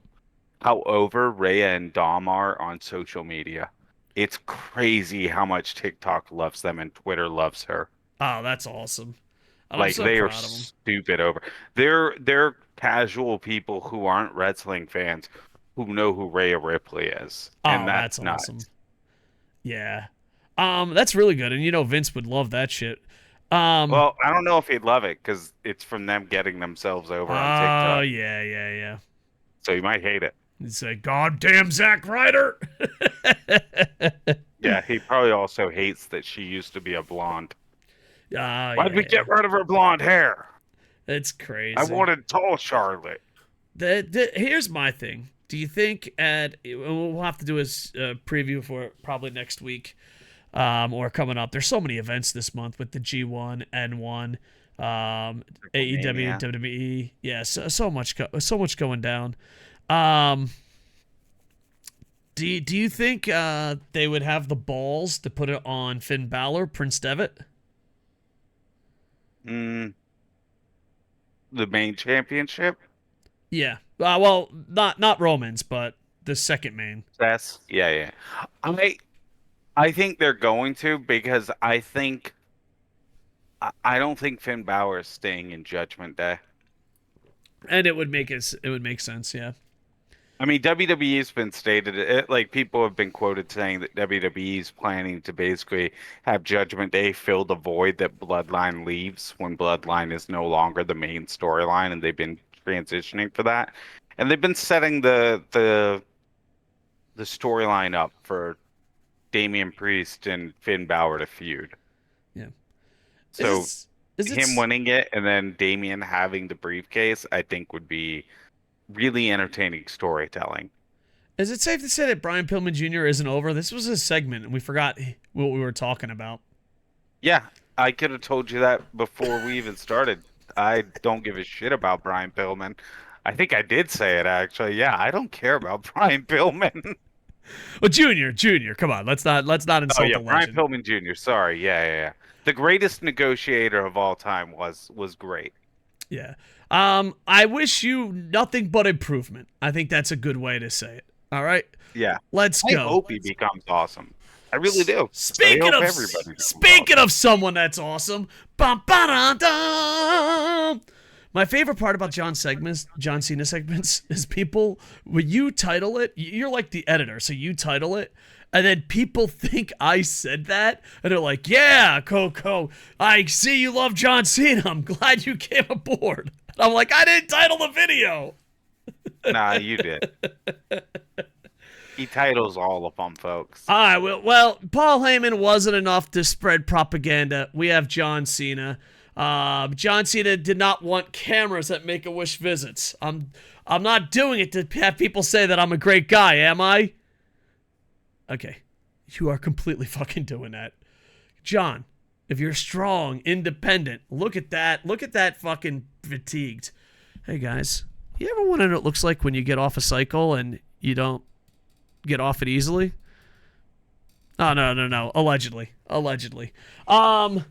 over Rhea and Dom are on social media. It's crazy how much TikTok loves them and Twitter loves her. Oh, that's awesome. And I'm Like so they are proud of him. stupid over. They're casual people who aren't wrestling fans who know who Rhea Ripley is, and Oh, that's that's awesome. nuts. Yeah. That's really good. And Vince would love that shit. Um, Well, I don't know if he'd love it because it's from them getting themselves over on oh TikTok, yeah, yeah, yeah. so he might hate it. He'd say, "Goddamn Zack Ryder." Yeah, he probably also hates that she used to be a blonde. Oh yeah, Why'd we yeah. get rid of her blonde hair? It's I crazy. wanted tall Charlotte. Here's my thing. Do you think we'll have to do a preview for it probably next week, or coming up? There's so many events this month with the G1, N1, AEW, Mania. WWE. Yeah, so much going down. Um, do you think they would have the balls to put it on Finn Balor, Prince Devitt? Mm, the main championship? Yeah. Well, not Romans, but the second main. That's yeah, yeah. I think they're going to because I don't think Finn Balor is staying in Judgment Day. And it would make sense, yeah. I mean, WWE's been stated, like people have been quoted saying that WWE's planning to basically have Judgment Day fill the void that Bloodline leaves when Bloodline is no longer the main storyline, and they've been transitioning for that. And they've been setting the storyline up for Damian Priest and Finn Balor to feud. Yeah. So Is him it winning it and then Damian having the briefcase, I think would be really entertaining storytelling. Is it safe to say that Brian Pillman Jr. isn't over? This was a segment, and we forgot what we were talking about. Yeah, I could have told you that before we even started. I don't give a shit about Brian Pillman. I think I did say it actually. Yeah, I don't care about Brian Pillman. Well, Junior, come on, let's not Oh insult yeah, the Brian legend. Pillman Jr. Sorry, yeah. The greatest negotiator of all time was great. Yeah. I wish you nothing but improvement. I think that's a good way to say it. All right, Yeah, let's I go. hope he becomes awesome. I really do. I Speaking hope of everybody becomes speaking awesome. of someone that's awesome, bum, ba-da-dum. My favorite part about John Cena segments, is people when you title it, you're like the editor, so you title it, and then people think I said that, and they're like, "Yeah, Coco, I see you love John Cena. I'm glad you came aboard." And I'm like, "I didn't title the video." Nah, you did. He titles all of them, folks. All right, well, Paul Heyman wasn't enough to spread propaganda. We have John Cena. John Cena did not want cameras at Make-A-Wish visits. I'm not doing it to have people say that I'm a great guy, am I? Okay, you are completely fucking doing that. John, if you're strong, independent, look at that. Look at that fucking fatigued. Hey, guys, you ever wonder what it looks like when you get off a cycle and you don't get off it easily? Oh, no. Allegedly. I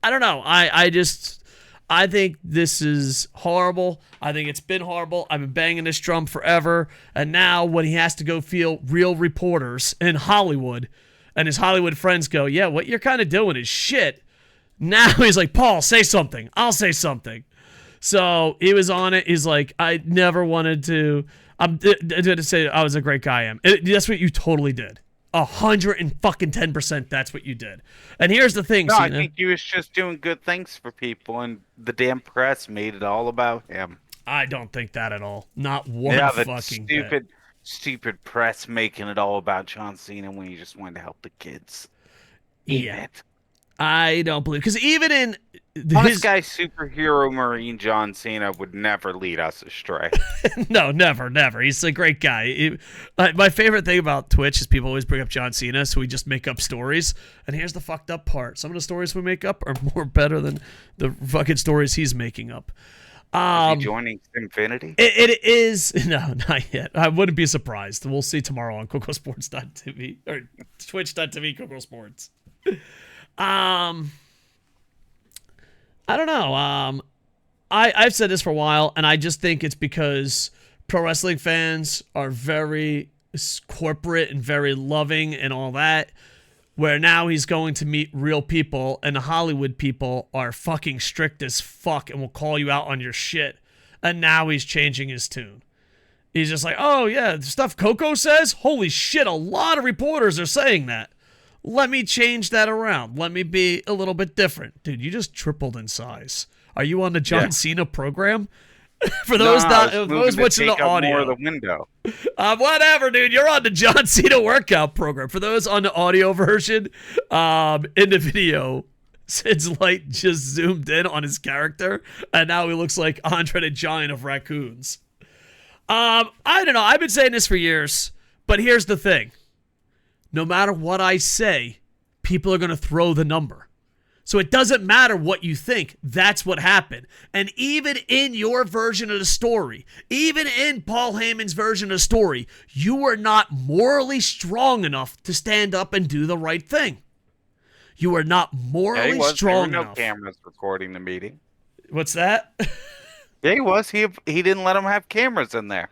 don't know. I think this is horrible. I think it's been horrible. I've been banging this drum forever. And now when he has to go feel real reporters in Hollywood and his Hollywood friends go, yeah, what you're kind of doing is shit. Now he's like, Paul, say something. I'll say something. So he was on it. He's like, I never wanted to. I'm going to say I was a great guy. That's what you totally did. 110%. That's what you did. And here's the thing, No, Cena. I think he was just doing good things for people, and the damn press made it all about him. I don't think that at all. Not one Yeah, the fucking bit. stupid press making it all about John Cena when he just wanted to help the kids. Yeah, It. I don't believe, because even in This guy, superhero Marine John Cena, would never lead us astray. no, never. He's a great guy. My favorite thing about Twitch is people always bring up John Cena, so we just make up stories. And here's the fucked up part: some of the stories we make up are more better than the fucking stories he's making up. Is he joining Infinity? It is no, not yet. I wouldn't be surprised. We'll see tomorrow on Kocosports.tv or Twitch.tv Kocosports. I don't know. I've said this for a while, and I just think it's because pro wrestling fans are very corporate and very loving and all that, where now he's going to meet real people, and the Hollywood people are fucking strict as fuck and will call you out on your shit. And now he's changing his tune. He's just like, oh yeah, the stuff Coco says? Holy shit, a lot of reporters are saying that. Let me change that around. Let me be a little bit different. Dude, you just tripled in size. Are you on the John Cena program? For those watching the audio. More of the window. Whatever, dude. You're on the John Cena workout program. For those on the audio version, in the video, SidsLight just zoomed in on his character, and now he looks like Andre the Giant of raccoons. I don't know. I've been saying this for years, but here's the thing. No matter what I say, people are going to throw the number. So it doesn't matter what you think. That's what happened. And even in your version of the story, even in Paul Heyman's version of the story, you were not morally strong enough to stand up and do the right thing. You are not morally strong enough. There were no cameras recording the meeting. What's that? Yeah, he was. He didn't let them have cameras in there.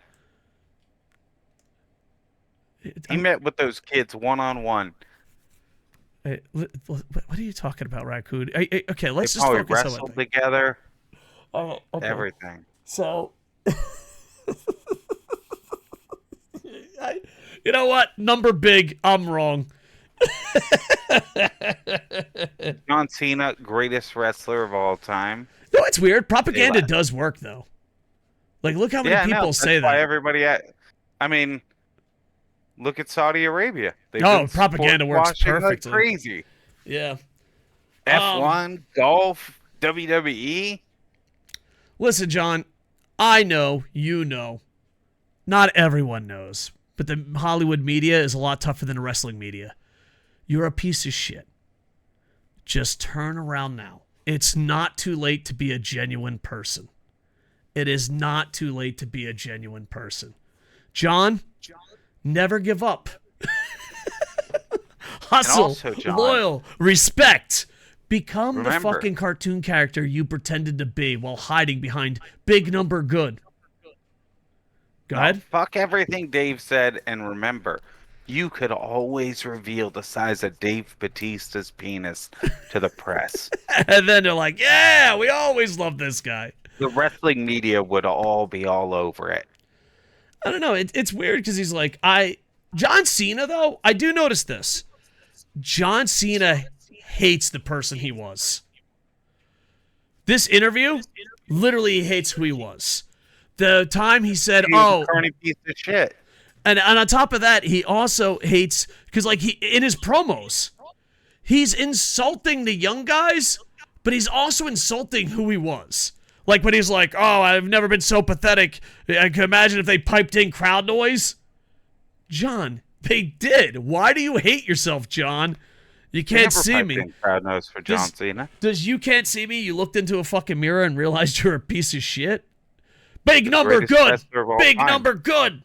He met with those kids one-on-one. What are you talking about, Raccoon? Okay, let's They just probably focus wrestled together. Okay. Everything. So, you know what? Number big. I'm wrong. John Cena, greatest wrestler of all time. No, it's weird. Propaganda does work, though. Like, look how many people say that. Why everybody I mean, look at Saudi Arabia. Propaganda works perfectly. Like crazy. Yeah. F1, golf, WWE. Listen, John, I know, you know, not everyone knows, but the Hollywood media is a lot tougher than the wrestling media. You're a piece of shit. Just turn around now. It's not too late to be a genuine person. It is not too late to be a genuine person. John, never give up. Hustle, also, John, loyal, respect. Become the remember, fucking cartoon character you pretended to be while hiding behind big number good. Go ahead. Fuck everything Dave said, and remember, you could always reveal the size of Dave Batista's penis to the press. And then they're like, yeah, we always love this guy. The wrestling media would all be all over it. I don't know. It's weird because he's like, John Cena, though, I do notice this. John Cena hates the person he was. This interview, literally hates who he was. The time he said, He was a carny piece of shit. And on top of that, he also hates, because like in his promos, he's insulting the young guys, but he's also insulting who he was. Like when he's like, oh, I've never been so pathetic. I can imagine if they piped in crowd noise. John, they did. Why do you hate yourself, John? You can't see me. Crowd noise for John Cena. Does you can't see me? You looked into a fucking mirror and realized you're a piece of shit? Big number good. Big number good.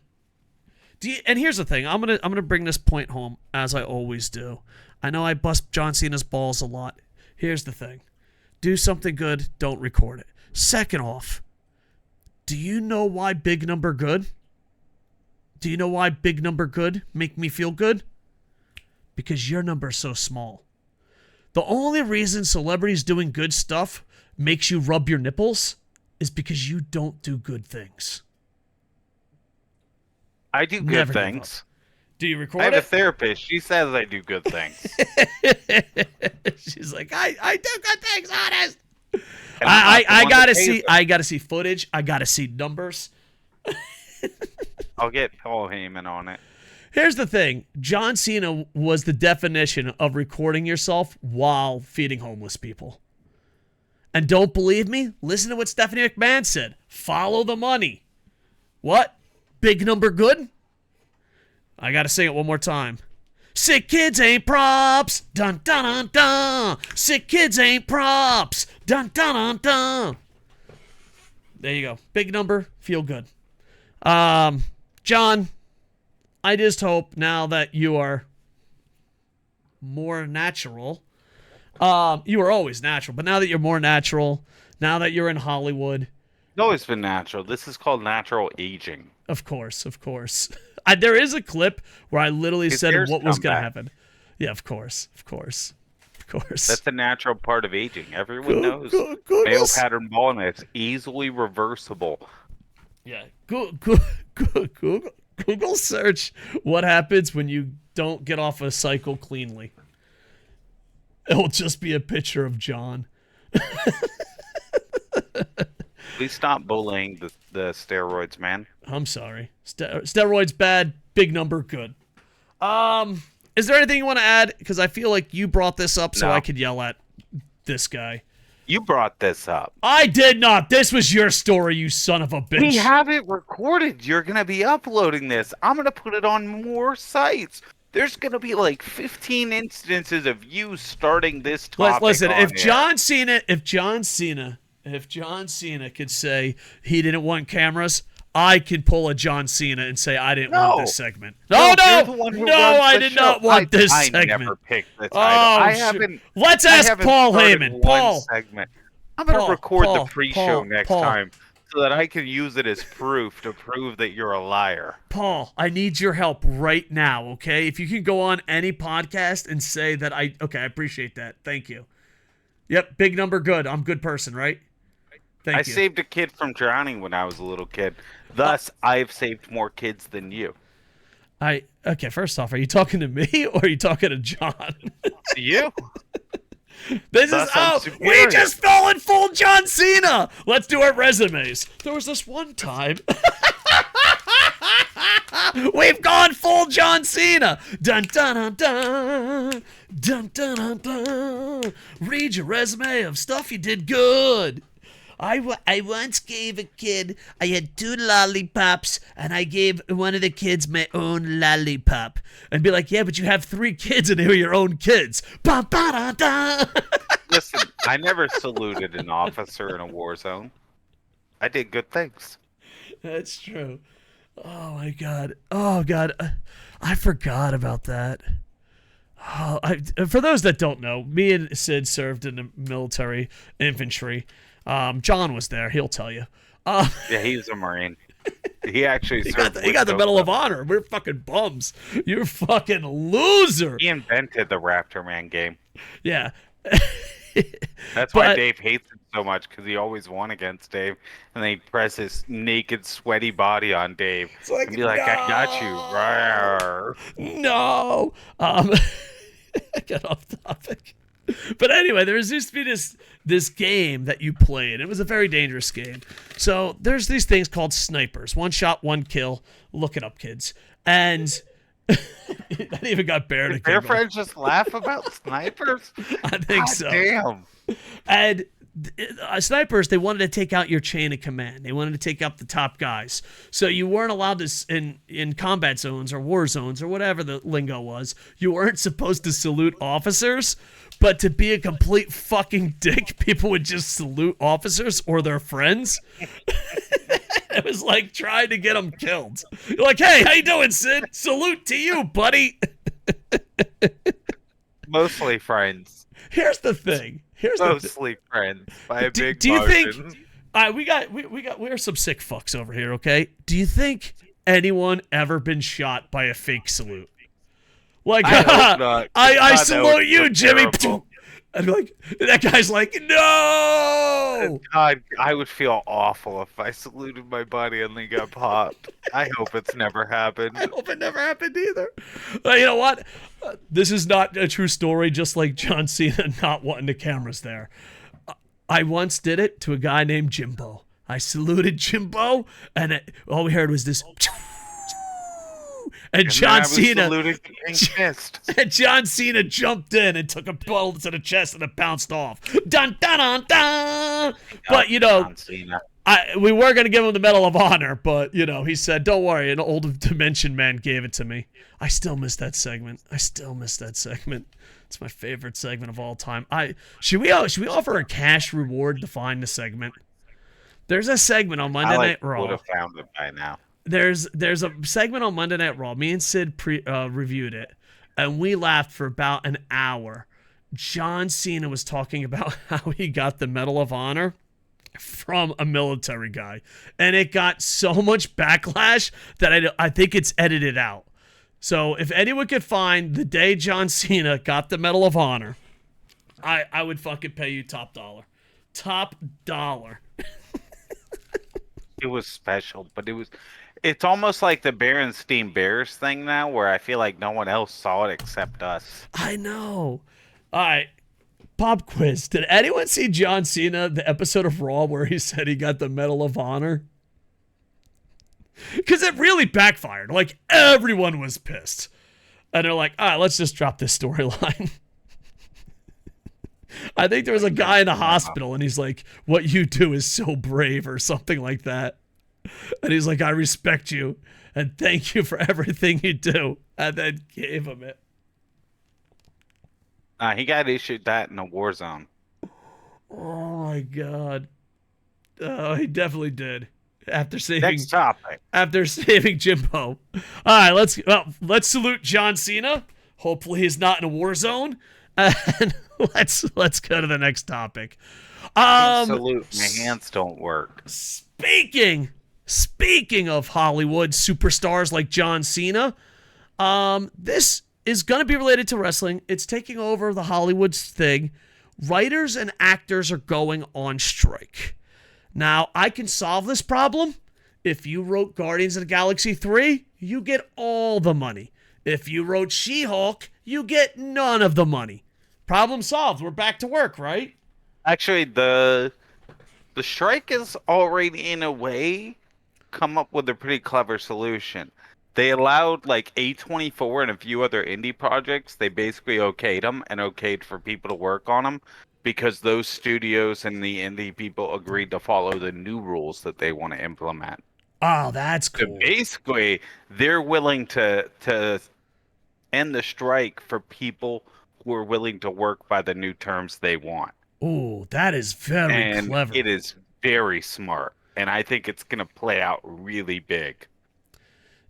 And here's the thing. I'm gonna bring this point home as I always do. I know I bust John Cena's balls a lot. Here's the thing. Do something good, don't record it. Second off, do you know why big number good? Do you know why big number good make me feel good? Because your number's so small. The only reason celebrities doing good stuff makes you rub your nipples is because you don't do good things. I do good things. Do you record I have it? a therapist. She says I do good things. She's like, I do good things, honest. I gotta see footage. I gotta see numbers. I'll get Paul Heyman on it. Here's the thing. John Cena was the definition of recording yourself while feeding homeless people. And don't believe me? Listen to what Stephanie McMahon said. Follow the money. What? Big number good? I gotta sing it one more time. Sick kids ain't props. Dun dun dun dun. Sick kids ain't props. Dun dun dun dun. There you go. Big number. Feel good. John, I just hope now that you are more natural. You were always natural, but now that you're more natural, now that you're in Hollywood. It's always been natural. This is called natural aging. Of course. There is a clip where I literally said what was going to happen. Yeah, of course. That's the natural part of aging. Everyone knows. Male pattern baldness, easily reversible. Yeah, Google search what happens when you don't get off a cycle cleanly. It'll just be a picture of John. Please stop bullying the steroids, man. I'm sorry. Steroids bad, big number good. Is there anything you want to add? Because I feel like you brought this up so I could yell at this guy. You brought this up. I did not. This was your story, you son of a bitch. We have it recorded. You're going to be uploading this. I'm going to put it on more sites. There's going to be like 15 instances of you starting this topic. Listen, if John Cena could say he didn't want cameras, I could pull a John Cena and say I didn't want this segment. No, I did not want this segment. I never picked this item. Let's ask Paul Heyman. Paul. I'm going to record the pre-show next time so that I can use it as proof to prove that you're a liar. Paul, I need your help right now, okay? If you can go on any podcast and say that I appreciate that. Thank you. Yep, big number good. I'm a good person, right? Thank you. I saved a kid from drowning when I was a little kid. Thus, I've saved more kids than you. Okay, first off, are you talking to me or are you talking to John? To you. We just fell in full John Cena. Let's do our resumes. There was this one time. We've gone full John Cena. Dun dun dun dun. Dun dun dun dun. Read your resume of stuff you did good. I once gave a kid, I had 2 lollipops, and I gave one of the kids my own lollipop. And be like, yeah, but you have 3 kids, and they were your own kids. Ba ba da da. Listen, I never saluted an officer in a war zone. I did good things. That's true. Oh my god. Oh god. I forgot about that. Oh, for those that don't know, me and Sid served in the military infantry. John was there. He'll tell you. Yeah, he was a Marine. He actually he served. got the Medal of Honor. We're fucking bums. You're fucking loser. He invented the Raptor Man game. Yeah. That's why Dave hates him so much, because he always won against Dave, and then he press his naked, sweaty body on Dave and be like, "I got you." Rawr. No. Get off topic. But anyway, there used to be this game that you played. It was a very dangerous game. So there's these things called snipers. 1 shot, 1 kill. Look it up, kids. And that even got Bear to their friends just laugh about snipers. I think God so. Damn. And snipers, they wanted to take out your chain of command. They wanted to take out the top guys. So you weren't allowed to, in combat zones or war zones or whatever the lingo was, you weren't supposed to salute officers. But to be a complete fucking dick, people would just salute officers or their friends. It was like trying to get them killed. You're like, hey, how you doing, Sid? Salute to you, buddy. Mostly friends. Here's the thing. Mostly friends by a big do you margin. think we're some sick fucks over here, okay? Do you think anyone ever been shot by a fake salute? Like, I hope not. I salute you, Jimmy. Terrible. And like that guy's like, no. God, I would feel awful if I saluted my buddy and then got popped. I hope it's never happened. I hope it never happened either. You know what? This is not a true story, just like John Cena not wanting the cameras there. I once did it to a guy named Jimbo. I saluted Jimbo, and all we heard was this. And John Cena and John Cena jumped in and took a bullet to the chest and it bounced off. Dun dun dun dun. But you know, we were gonna give him the Medal of Honor, but you know, he said, "Don't worry." An old Dimension man gave it to me. I still miss that segment. It's my favorite segment of all time. Should we offer a cash reward to find the segment? There's a segment on Monday Night Raw. Would have found it by now. There's a segment on Monday Night Raw. Me and Sid reviewed it, and we laughed for about an hour. John Cena was talking about how he got the Medal of Honor from a military guy, and it got so much backlash that I think it's edited out. So if anyone could find the day John Cena got the Medal of Honor, I would fucking pay you top dollar. Top dollar. It was special, but it's almost like the Berenstein Bears thing now, where I feel like no one else saw it except us. I know. All right. Pop quiz. Did anyone see John Cena, the episode of Raw where he said he got the Medal of Honor? Because it really backfired. Like, everyone was pissed. And they're like, all right, let's just drop this storyline. I think there was a guy in the hospital, and he's like, what you do is so brave, or something like that. And he's like, I respect you, and thank you for everything you do. And then gave him it. He got issued that in a war zone. Oh, my God. Oh, he definitely did. After saving Next topic. After saving Jimbo. All right, let's salute John Cena. Hopefully he's not in a war zone. And let's go to the next topic. Salute. My hands don't work. Speaking of Hollywood superstars like John Cena, this is going to be related to wrestling. It's taking over the Hollywood thing. Writers and actors are going on strike. Now, I can solve this problem. If you wrote Guardians of the Galaxy 3, you get all the money. If you wrote She-Hulk, you get none of the money. Problem solved. We're back to work, right? Actually, the strike is already, in a way, come up with a pretty clever solution. They allowed, like, A24 and a few other indie projects. They basically okayed them and okayed for people to work on them. because those studios and the indie people agreed to follow the new rules that they want to implement. Oh, that's So cool. basically, they're willing to end the strike for people who are willing to work by the new terms they want. Ooh, that is very And it clever. is very smart. And I think it's going to play out really big.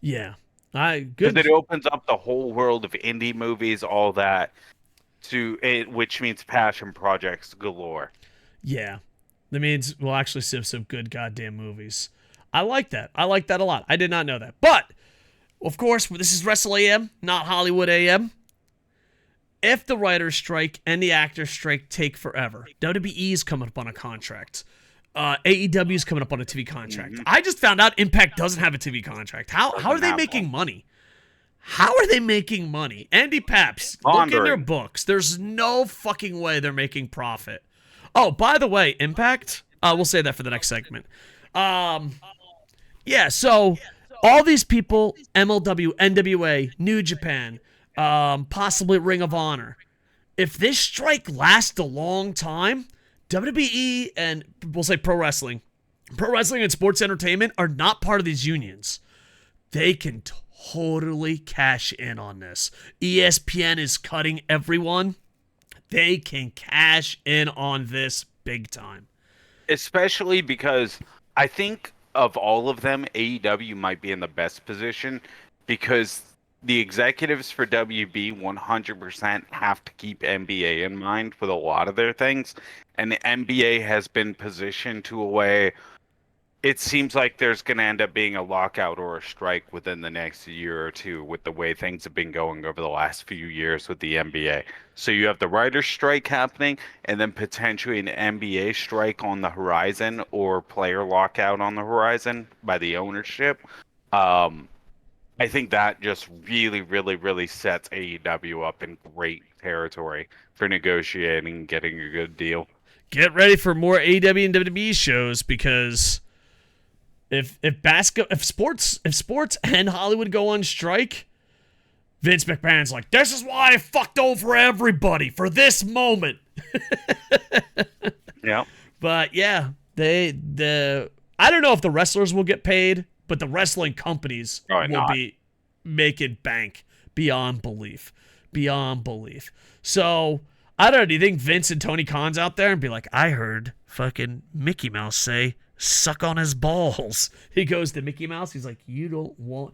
Yeah. I Because good. it opens up the whole world of indie movies, all that, to it, which means passion projects galore. Yeah. That means we'll actually see some good goddamn movies. I like that. I like that a lot. I did not know that. But, of course, this is WrestleAM, not Hollywood AM. If the writer's strike and the actor's strike take forever, WWE's coming up on a contract. AEW's coming up on a TV contract. Mhm. I just found out Impact doesn't have a TV contract. How are Doesn't they have making one. money? How are they making money? Andy Paps, look in their Pondering. books. There's no fucking way they're making profit. Oh, by the way, Impact. We'll say that for the next segment. Yeah. So all these people, MLW, NWA, New Japan, possibly Ring of Honor. If this strike lasts a long time, WWE and we'll say pro wrestling and sports entertainment are not part of these unions. They can totally cash in on this. ESPN is cutting everyone. They can cash in on this big time. Especially because I think of all of them, AEW might be in the best position because the executives for WB 100% have to keep NBA in mind with a lot of their things. And the NBA has been positioned to a way it seems like there's going to end up being a lockout or a strike within the next year or two with the way things have been going over the last few years with the NBA. So you have the writer's strike happening and then potentially an NBA strike on the horizon or player lockout on the horizon by the ownership. Um, I think that just really, really, really sets AEW up in great territory for negotiating and getting a good deal. Get ready for more AEW and WWE shows because if sports and Hollywood go on strike, Vince McMahon's like, this is why I fucked over everybody for this moment. Yeah. But yeah, I don't know if the wrestlers will get paid, but the wrestling companies Probably will not. be making bank beyond belief. Beyond belief. So, I don't know, do you think Vince and Tony Khan's out there and be like, I heard fucking Mickey Mouse say suck on his balls. He goes to Mickey Mouse, he's like, you won't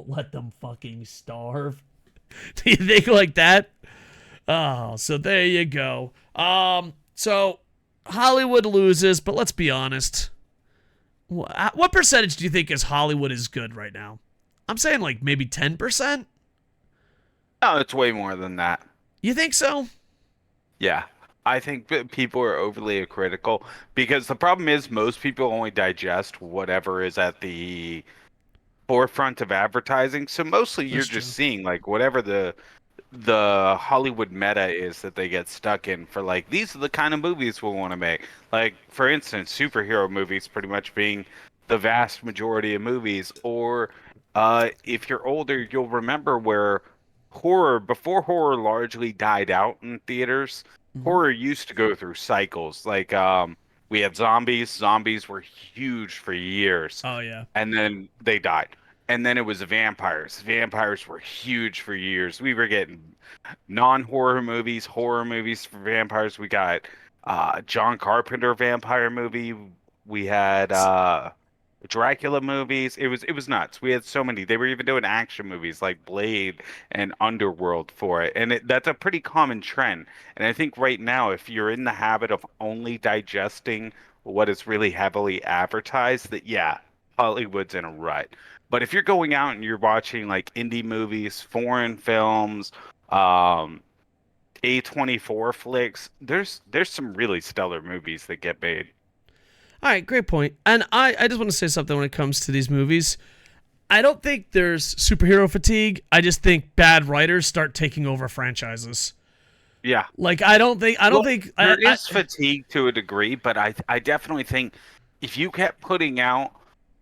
let them fucking starve. Do you think like that? Oh, so there you go. So Hollywood loses, but let's be honest. What percentage do you think is Hollywood is good right now? I'm saying like maybe 10%. No, it's way more than that. You think so? Yeah. I think that people are overly critical because the problem is most people only digest whatever is at the forefront of advertising. So mostly you're That's just true. seeing like whatever the Hollywood meta is that they get stuck in for like these are the kind of movies we want to make. Like for instance, superhero movies pretty much being the vast majority of movies. Or if you're older, you'll remember where horror before horror largely died out in theaters, Mm-hmm. horror used to go through cycles. Like we had zombies. Zombies were huge for years, Oh yeah. and then they died. And then it was vampires. Vampires were huge for years. We were getting non-horror movies, horror movies for vampires. We got John Carpenter vampire movie. We had Dracula movies. It was nuts. We had so many. They were even doing action movies like Blade and Underworld for it. And that's a pretty common trend. And I think right now, if you're in the habit of only digesting what is really heavily advertised, that yeah, Hollywood's in a rut. But if you're going out and you're watching like indie movies, foreign films, um, A24 flicks, there's some really stellar movies that get made. All right, great point. And I just want to say something when it comes to these movies. I don't think there's superhero fatigue. I just think bad writers start taking over franchises. Yeah. Like I don't think Well, I, there is fatigue to a degree, but I definitely think if you kept putting out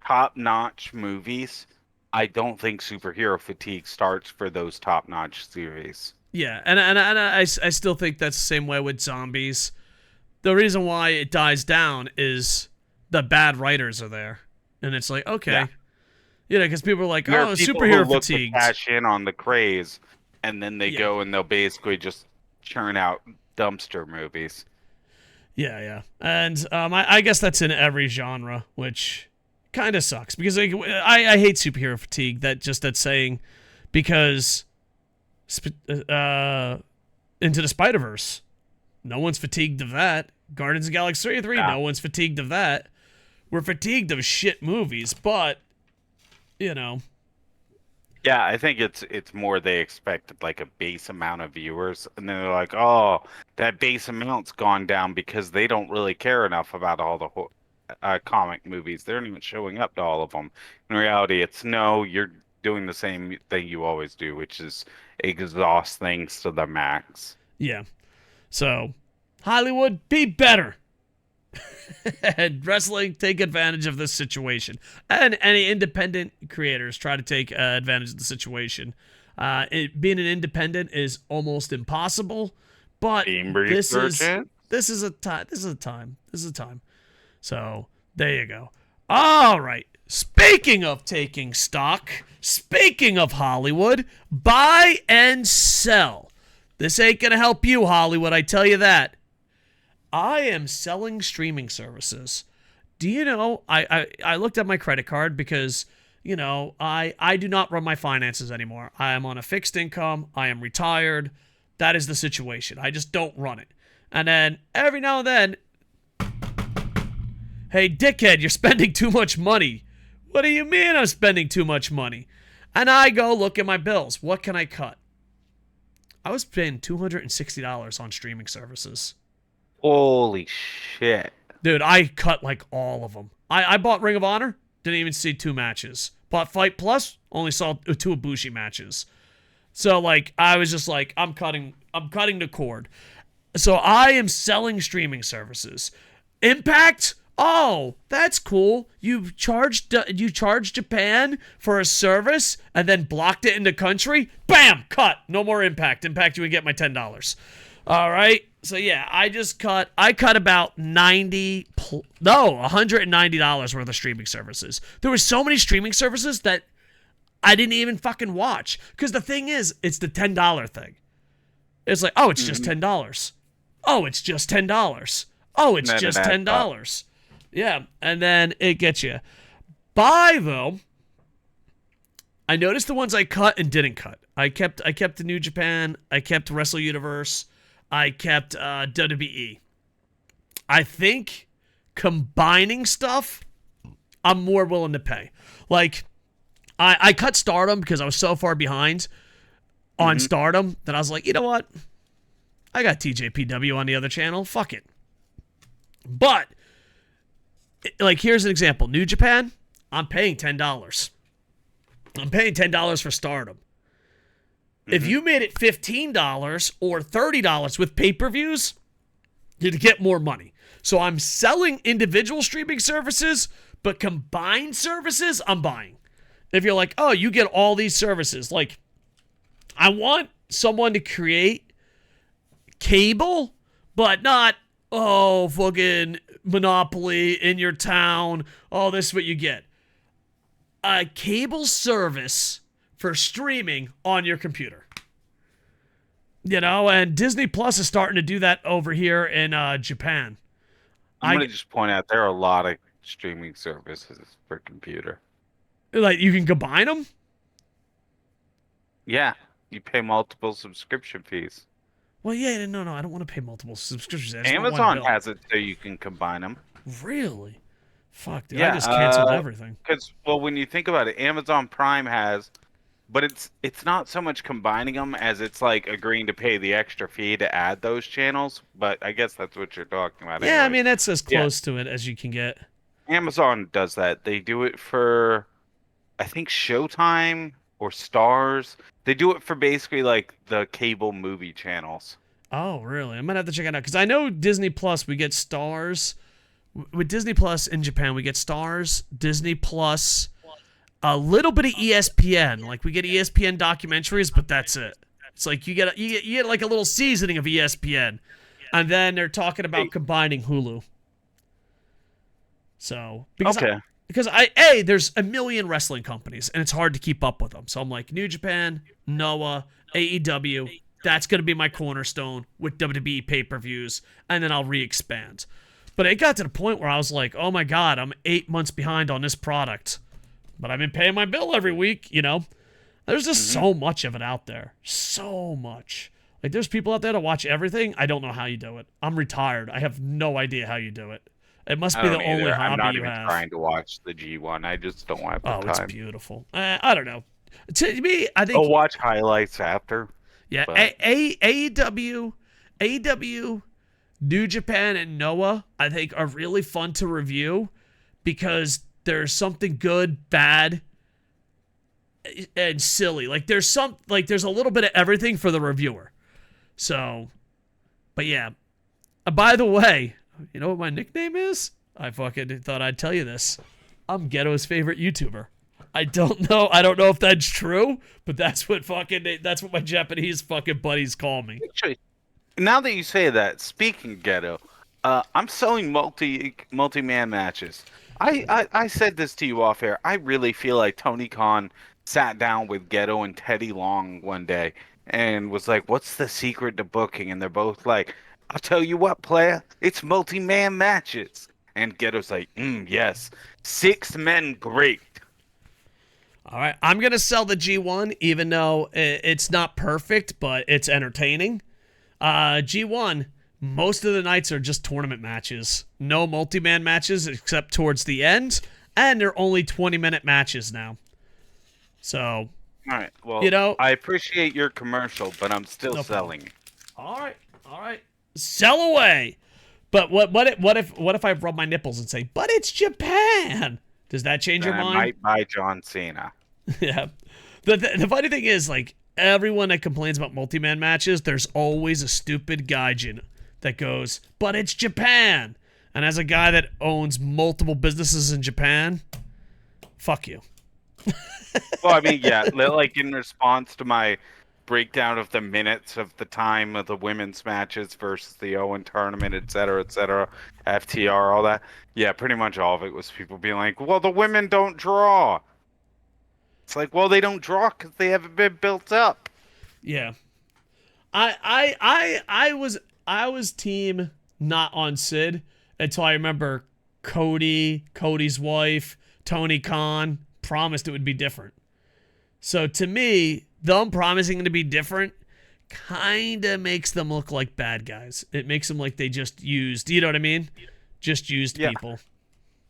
top-notch movies, I don't think superhero fatigue starts for those top-notch series. yeah, and I still think that's the same way with zombies. the reason why it dies down is the bad writers are there. And it's like, okay. Yeah. You know, because people are like, There are oh, people superhero who look fatigued. to cash in on the craze, and then they Yeah. go and they'll basically just churn out dumpster movies. Yeah. And I guess that's in every genre, which kind of sucks. Because like, I hate superhero fatigue, that's saying, because Into the Spider-Verse, no one's fatigued of that. Guardians of the Galaxy 3, no one's fatigued of that. We're fatigued of shit movies, but, you know. Yeah, I think it's more they expected like a base amount of viewers, and then they're like, oh, that base amount's gone down because they don't really care enough about all the comic movies. They're not even showing up to all of them. In reality, it's no, you're doing the same thing you always do, which is exhaust things to the max. Yeah. So, Hollywood, be better. And wrestling, take advantage of this situation. And any independent creators try to take advantage of the situation. Being an independent is almost impossible, but this is a time. So there you go. All right. Speaking of taking stock, speaking of Hollywood, buy and sell. This ain't gonna help you, Hollywood, I tell you that. I am selling streaming services. Do you know, I looked at my credit card because, you know, I do not run my finances anymore. I am on a fixed income. I am retired. That is the situation. I just don't run it. And then every now and then, hey, dickhead, you're spending too much money. What do you mean I'm spending too much money? And I go look at my bills. What can I cut? I was paying $260 on streaming services. Holy shit. Dude, I cut like all of them. I bought Ring of Honor, didn't even see 2 matches. Bought Fight Plus, only saw 2 Ibushi matches. So like, I was just like, I'm cutting the cord. So I am selling streaming services. Impact? Oh, that's cool. You charged Japan for a service and then blocked it in the country? Bam! Cut. No more Impact. Impact, you would get my $10. All right. So yeah, I cut about $190 worth of streaming services. There were so many streaming services that I didn't even fucking watch. Because the thing is, it's the $10 thing. It's like, oh, it's just $10. Oh, it's just $10. Oh, it's just $10. Yeah, and then it gets you. Buy, though, I noticed the ones I cut and didn't cut. I kept the New Japan. I kept Wrestle Universe. I kept WWE. I think combining stuff, I'm more willing to pay. Like, I cut Stardom because I was so far behind on Stardom that I was like, you know what? I got TJPW on the other channel. Fuck it. But, like, here's an example. New Japan, I'm paying $10. I'm paying $10 for Stardom. If you made it $15 or $30 with pay-per-views, you'd get more money. So I'm selling individual streaming services, but combined services, I'm buying. If you're like, oh, you get all these services. Like, I want someone to create cable, but not, oh, fucking Monopoly in your town. Oh, this is what you get. A cable service for streaming on your computer. You know, and Disney Plus is starting to do that over here in Japan. I'm going to just point out there are a lot of streaming services for computer. Like, you can combine them? Yeah, you pay multiple subscription fees. Well, yeah, no, I don't want to pay multiple subscriptions. Amazon has it so you can combine them. Really? Fuck, dude, Yeah, I just canceled everything. Because, well, when you think about it, Amazon Prime has, but it's not so much combining them as it's like agreeing to pay the extra fee to add those channels. But I guess that's what you're talking about. Yeah, anyway. I mean, that's as close to it as you can get. Amazon does that. They do it for, I think, Showtime or Stars. They do it for basically like the cable movie channels. Oh, really? I'm gonna have to check it out because I know Disney Plus we get Stars. With Disney Plus in Japan, we get Stars, Disney Plus, a little bit of ESPN. Like, we get ESPN documentaries, but that's it. It's like you get like a little seasoning of ESPN. And then they're talking about combining Hulu. So, because there's a million wrestling companies, and it's hard to keep up with them. So I'm like, New Japan, Noah, AEW, that's going to be my cornerstone with WWE pay-per-views, and then I'll re-expand. But it got to the point where I was like, oh my God, I'm 8 months behind on this product. But I've been paying my bill every week, you know? There's just so much of it out there. So much. Like, there's people out there to watch everything. I don't know how you do it. I'm retired. I have no idea how you do it. It must be the only hobby you have. I'm not even trying to watch the G1. I just don't have the time. Oh, it's beautiful. I don't know. To me, I think... I'll watch highlights after. Yeah, AEW, New Japan, and Noah, I think, are really fun to review because there's something good, bad, and silly. Like, there's a little bit of everything for the reviewer. So, but yeah. By the way, you know what my nickname is? I fucking thought I'd tell you this. I'm Ghetto's favorite YouTuber. I don't know if that's true, but that's what my Japanese fucking buddies call me. Actually, now that you say that, speaking Ghetto, I'm selling multi-man matches. I said this to you off air. I really feel like Tony Khan sat down with Ghetto and Teddy Long one day and was like, "What's the secret to booking?" And they're both like, "I'll tell you what, player. It's multi-man matches." And Ghetto's like, "Yes, 6 men, great." All right, I'm going to sell the G1, even though it's not perfect, but it's entertaining. G1, most of the nights are just tournament matches. No multi-man matches except towards the end, and they're only 20-minute matches now. So, all right, well, you know, I appreciate your commercial, but I'm still selling. All right. Sell away. But what if I rub my nipples and say, "But it's Japan"? Does that change your mind? I might buy John Cena. Yeah. The funny thing is, like, everyone that complains about multi-man matches, there's always a stupid gaijin that goes, "But it's Japan." And as a guy that owns multiple businesses in Japan, fuck you. Well, I mean, yeah, like in response to my breakdown of the minutes of the time of the women's matches versus the Owen tournament, et cetera, FTR, all that. Yeah, pretty much all of it was people being like, "Well, the women don't draw." It's like, well, they don't draw because they haven't been built up. Yeah. I was team not on Sid until I remember Cody's wife, Tony Khan promised it would be different. So to me, them promising to be different kind of makes them look like bad guys. It makes them like they just used, you know what I mean? Just used people.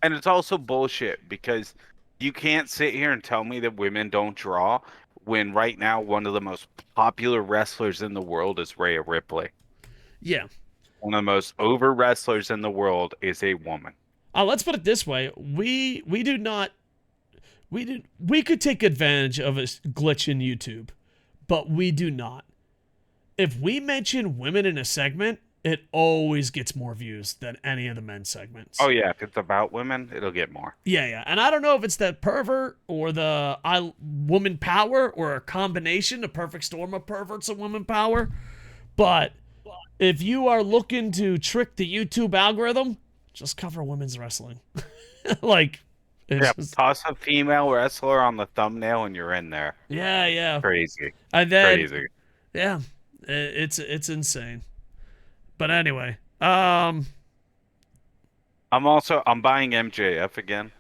And it's also bullshit because you can't sit here and tell me that women don't draw when right now one of the most popular wrestlers in the world is Rhea Ripley. Yeah. One of the most over wrestlers in the world is a woman. Let's put it this way. We could take advantage of a glitch in YouTube, but we do not. If we mention women in a segment, it always gets more views than any of the men's segments. Oh, yeah. If it's about women, it'll get more. Yeah. And I don't know if it's the pervert or the woman power or a combination, a perfect storm of perverts and woman power. But if you are looking to trick the YouTube algorithm, just cover women's wrestling. Toss a female wrestler on the thumbnail and you're in there. Yeah. Crazy. And then, crazy. Yeah, it's insane. But anyway, I'm buying MJF again.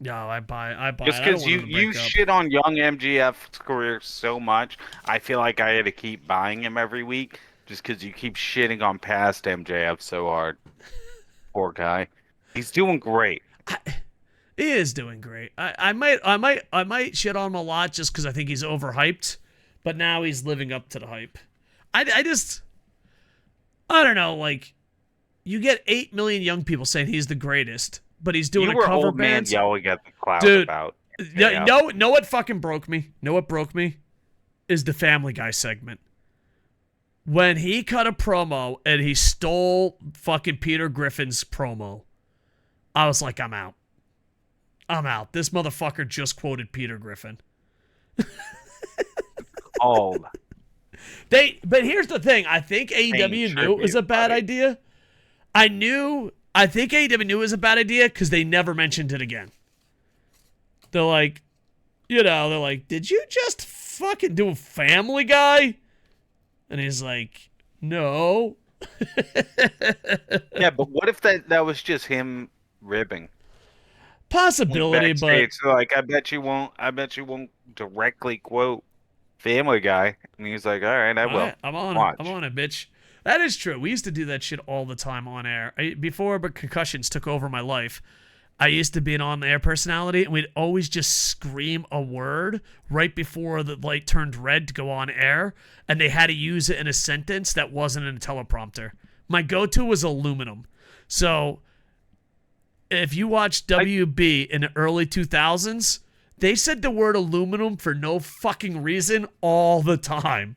No, I buy. Just because you shit on young MJF's career so much, I feel like I had to keep buying him every week. Just because you keep shitting on past MJF so hard. Poor guy. He's doing great. He is doing great. I might shit on him a lot just because I think he's overhyped, but now he's living up to the hype. I don't know, like, you get 8 million young people saying he's the greatest, but he's doing a cover old band. Man yelling at the cloud about. Know what fucking broke me? Know what broke me? Is the Family Guy segment. When he cut a promo and he stole fucking Peter Griffin's promo, I was like, I'm out. This motherfucker just quoted Peter Griffin. But here's the thing. I think AEW knew it was a bad idea. I think AEW knew it was a bad idea because they never mentioned it again. They're like, did you just fucking do a Family Guy? And he's like, no. Yeah, but what if that was just him ribbing? Possibility, but so like, I bet you won't directly quote Family Guy. And he's like, all right, I will. right, I'm on it, bitch. That is true. We used to do that shit all the time on air. Before concussions took over my life, I used to be an on-air personality, and we'd always just scream a word right before the light turned red to go on air, and they had to use it in a sentence that wasn't in a teleprompter. My go-to was aluminum. So if you watch WB in the early 2000s, they said the word aluminum for no fucking reason all the time.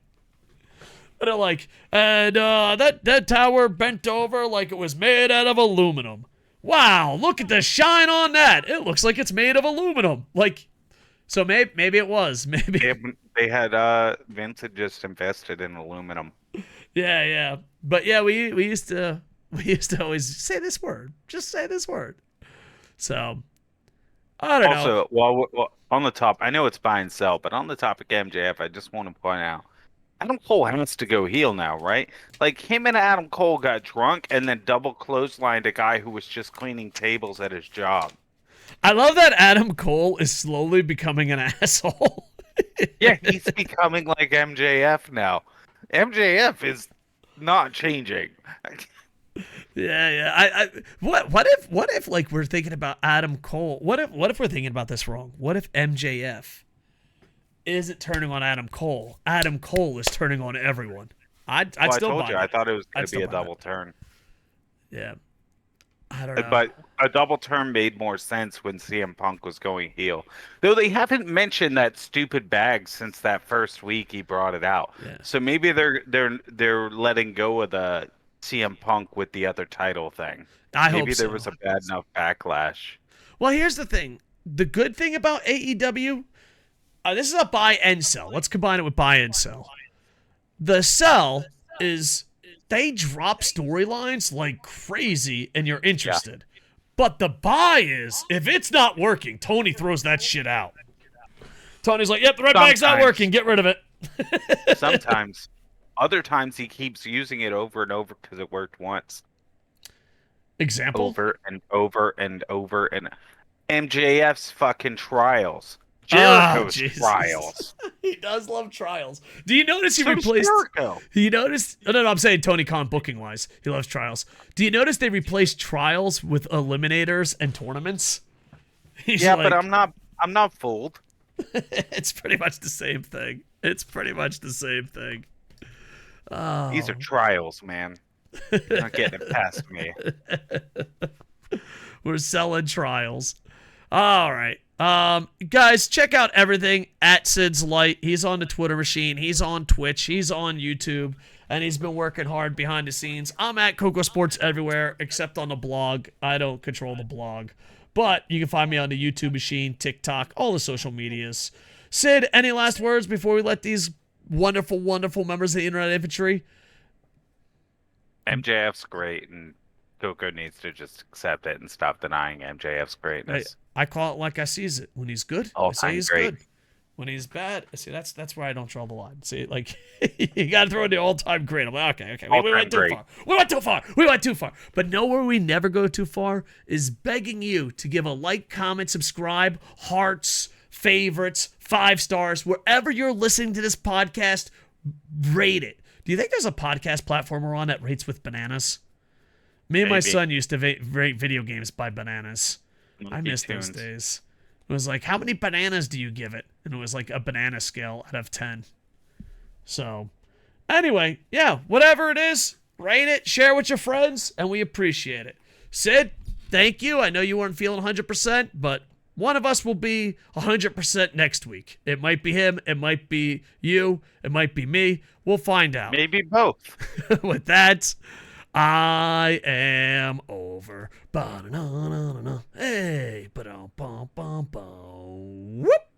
And they're like, and that tower bent over like it was made out of aluminum. Wow, look at the shine on that. It looks like it's made of aluminum. Like, so maybe it was. Maybe they had Vince had just invested in aluminum. Yeah. But yeah, we used to always say this word. Just say this word. So I don't know. Also, well, on the top, I know it's buy and sell, but on the topic of MJF, I just want to point out, Adam Cole has to go heel now, right? Like, him and Adam Cole got drunk and then double clotheslined a guy who was just cleaning tables at his job. I love that Adam Cole is slowly becoming an asshole. Yeah, he's becoming like MJF now. MJF is not changing. Yeah. What if like we're thinking about Adam Cole? What if we're thinking about this wrong? What if MJF isn't turning on Adam Cole? Adam Cole is turning on everyone. I told you. I thought it was going to be a double turn. Yeah. I don't know. But a double turn made more sense when CM Punk was going heel. Though they haven't mentioned that stupid bag since that first week he brought it out. Yeah. So maybe they're letting go of the CM Punk with the other title thing. Maybe there was a bad enough backlash. Well, here's the thing. The good thing about AEW, this is a buy and sell. Let's combine it with buy and sell. The sell is they drop storylines like crazy and you're interested. Yeah. But the buy is, if it's not working, Tony throws that shit out. Tony's like, yep, the red bag's not working. Get rid of it. Sometimes. Other times he keeps using it over and over because it worked once. Example? Over and over and over and MJF's fucking trials. Jericho's trials. He does love trials. Do you notice he replaced Jericho? You notice? No, I'm saying Tony Khan booking wise. He loves trials. Do you notice they replaced trials with eliminators and tournaments? Yeah, like, but I'm not fooled. It's pretty much the same thing. Oh. These are trials, man. You're not getting it past me. We're selling trials. All right. Guys, check out everything at SidsLight. He's on the Twitter machine. He's on Twitch. He's on YouTube. And he's been working hard behind the scenes. I'm at Kocosports everywhere except on the blog. I don't control the blog. But you can find me on the YouTube machine, TikTok, all the social medias. Sid, any last words before we let these wonderful, wonderful members of the Internet Infantry? MJF's great, and Koco needs to just accept it and stop denying MJF's greatness. I call it like I sees it. When he's good, I say he's good. When he's bad, I see that's where I don't draw the line. See, like you got to throw in the all-time great. I'm like, okay, we went too far. We went too far. But know where we never go too far is begging you to give a like, comment, subscribe, hearts, favorites, 5 stars, wherever you're listening to this podcast. Rate it. Do you think there's a podcast platform we're on that rates with bananas? Me and my son used to rate video games by bananas. I miss those days. It was like, how many bananas do you give it? And it was like a banana scale out of 10. So, anyway, yeah, whatever it is, rate it, share with your friends, and we appreciate it. Sid, thank you. I know you weren't feeling 100%, but one of us will be 100% next week. It might be him. It might be you. It might be me. We'll find out. Maybe both. With that, I am over. Ba-na-na-na-na-na. Hey, ba-dum-bum-bum-bum. Whoop.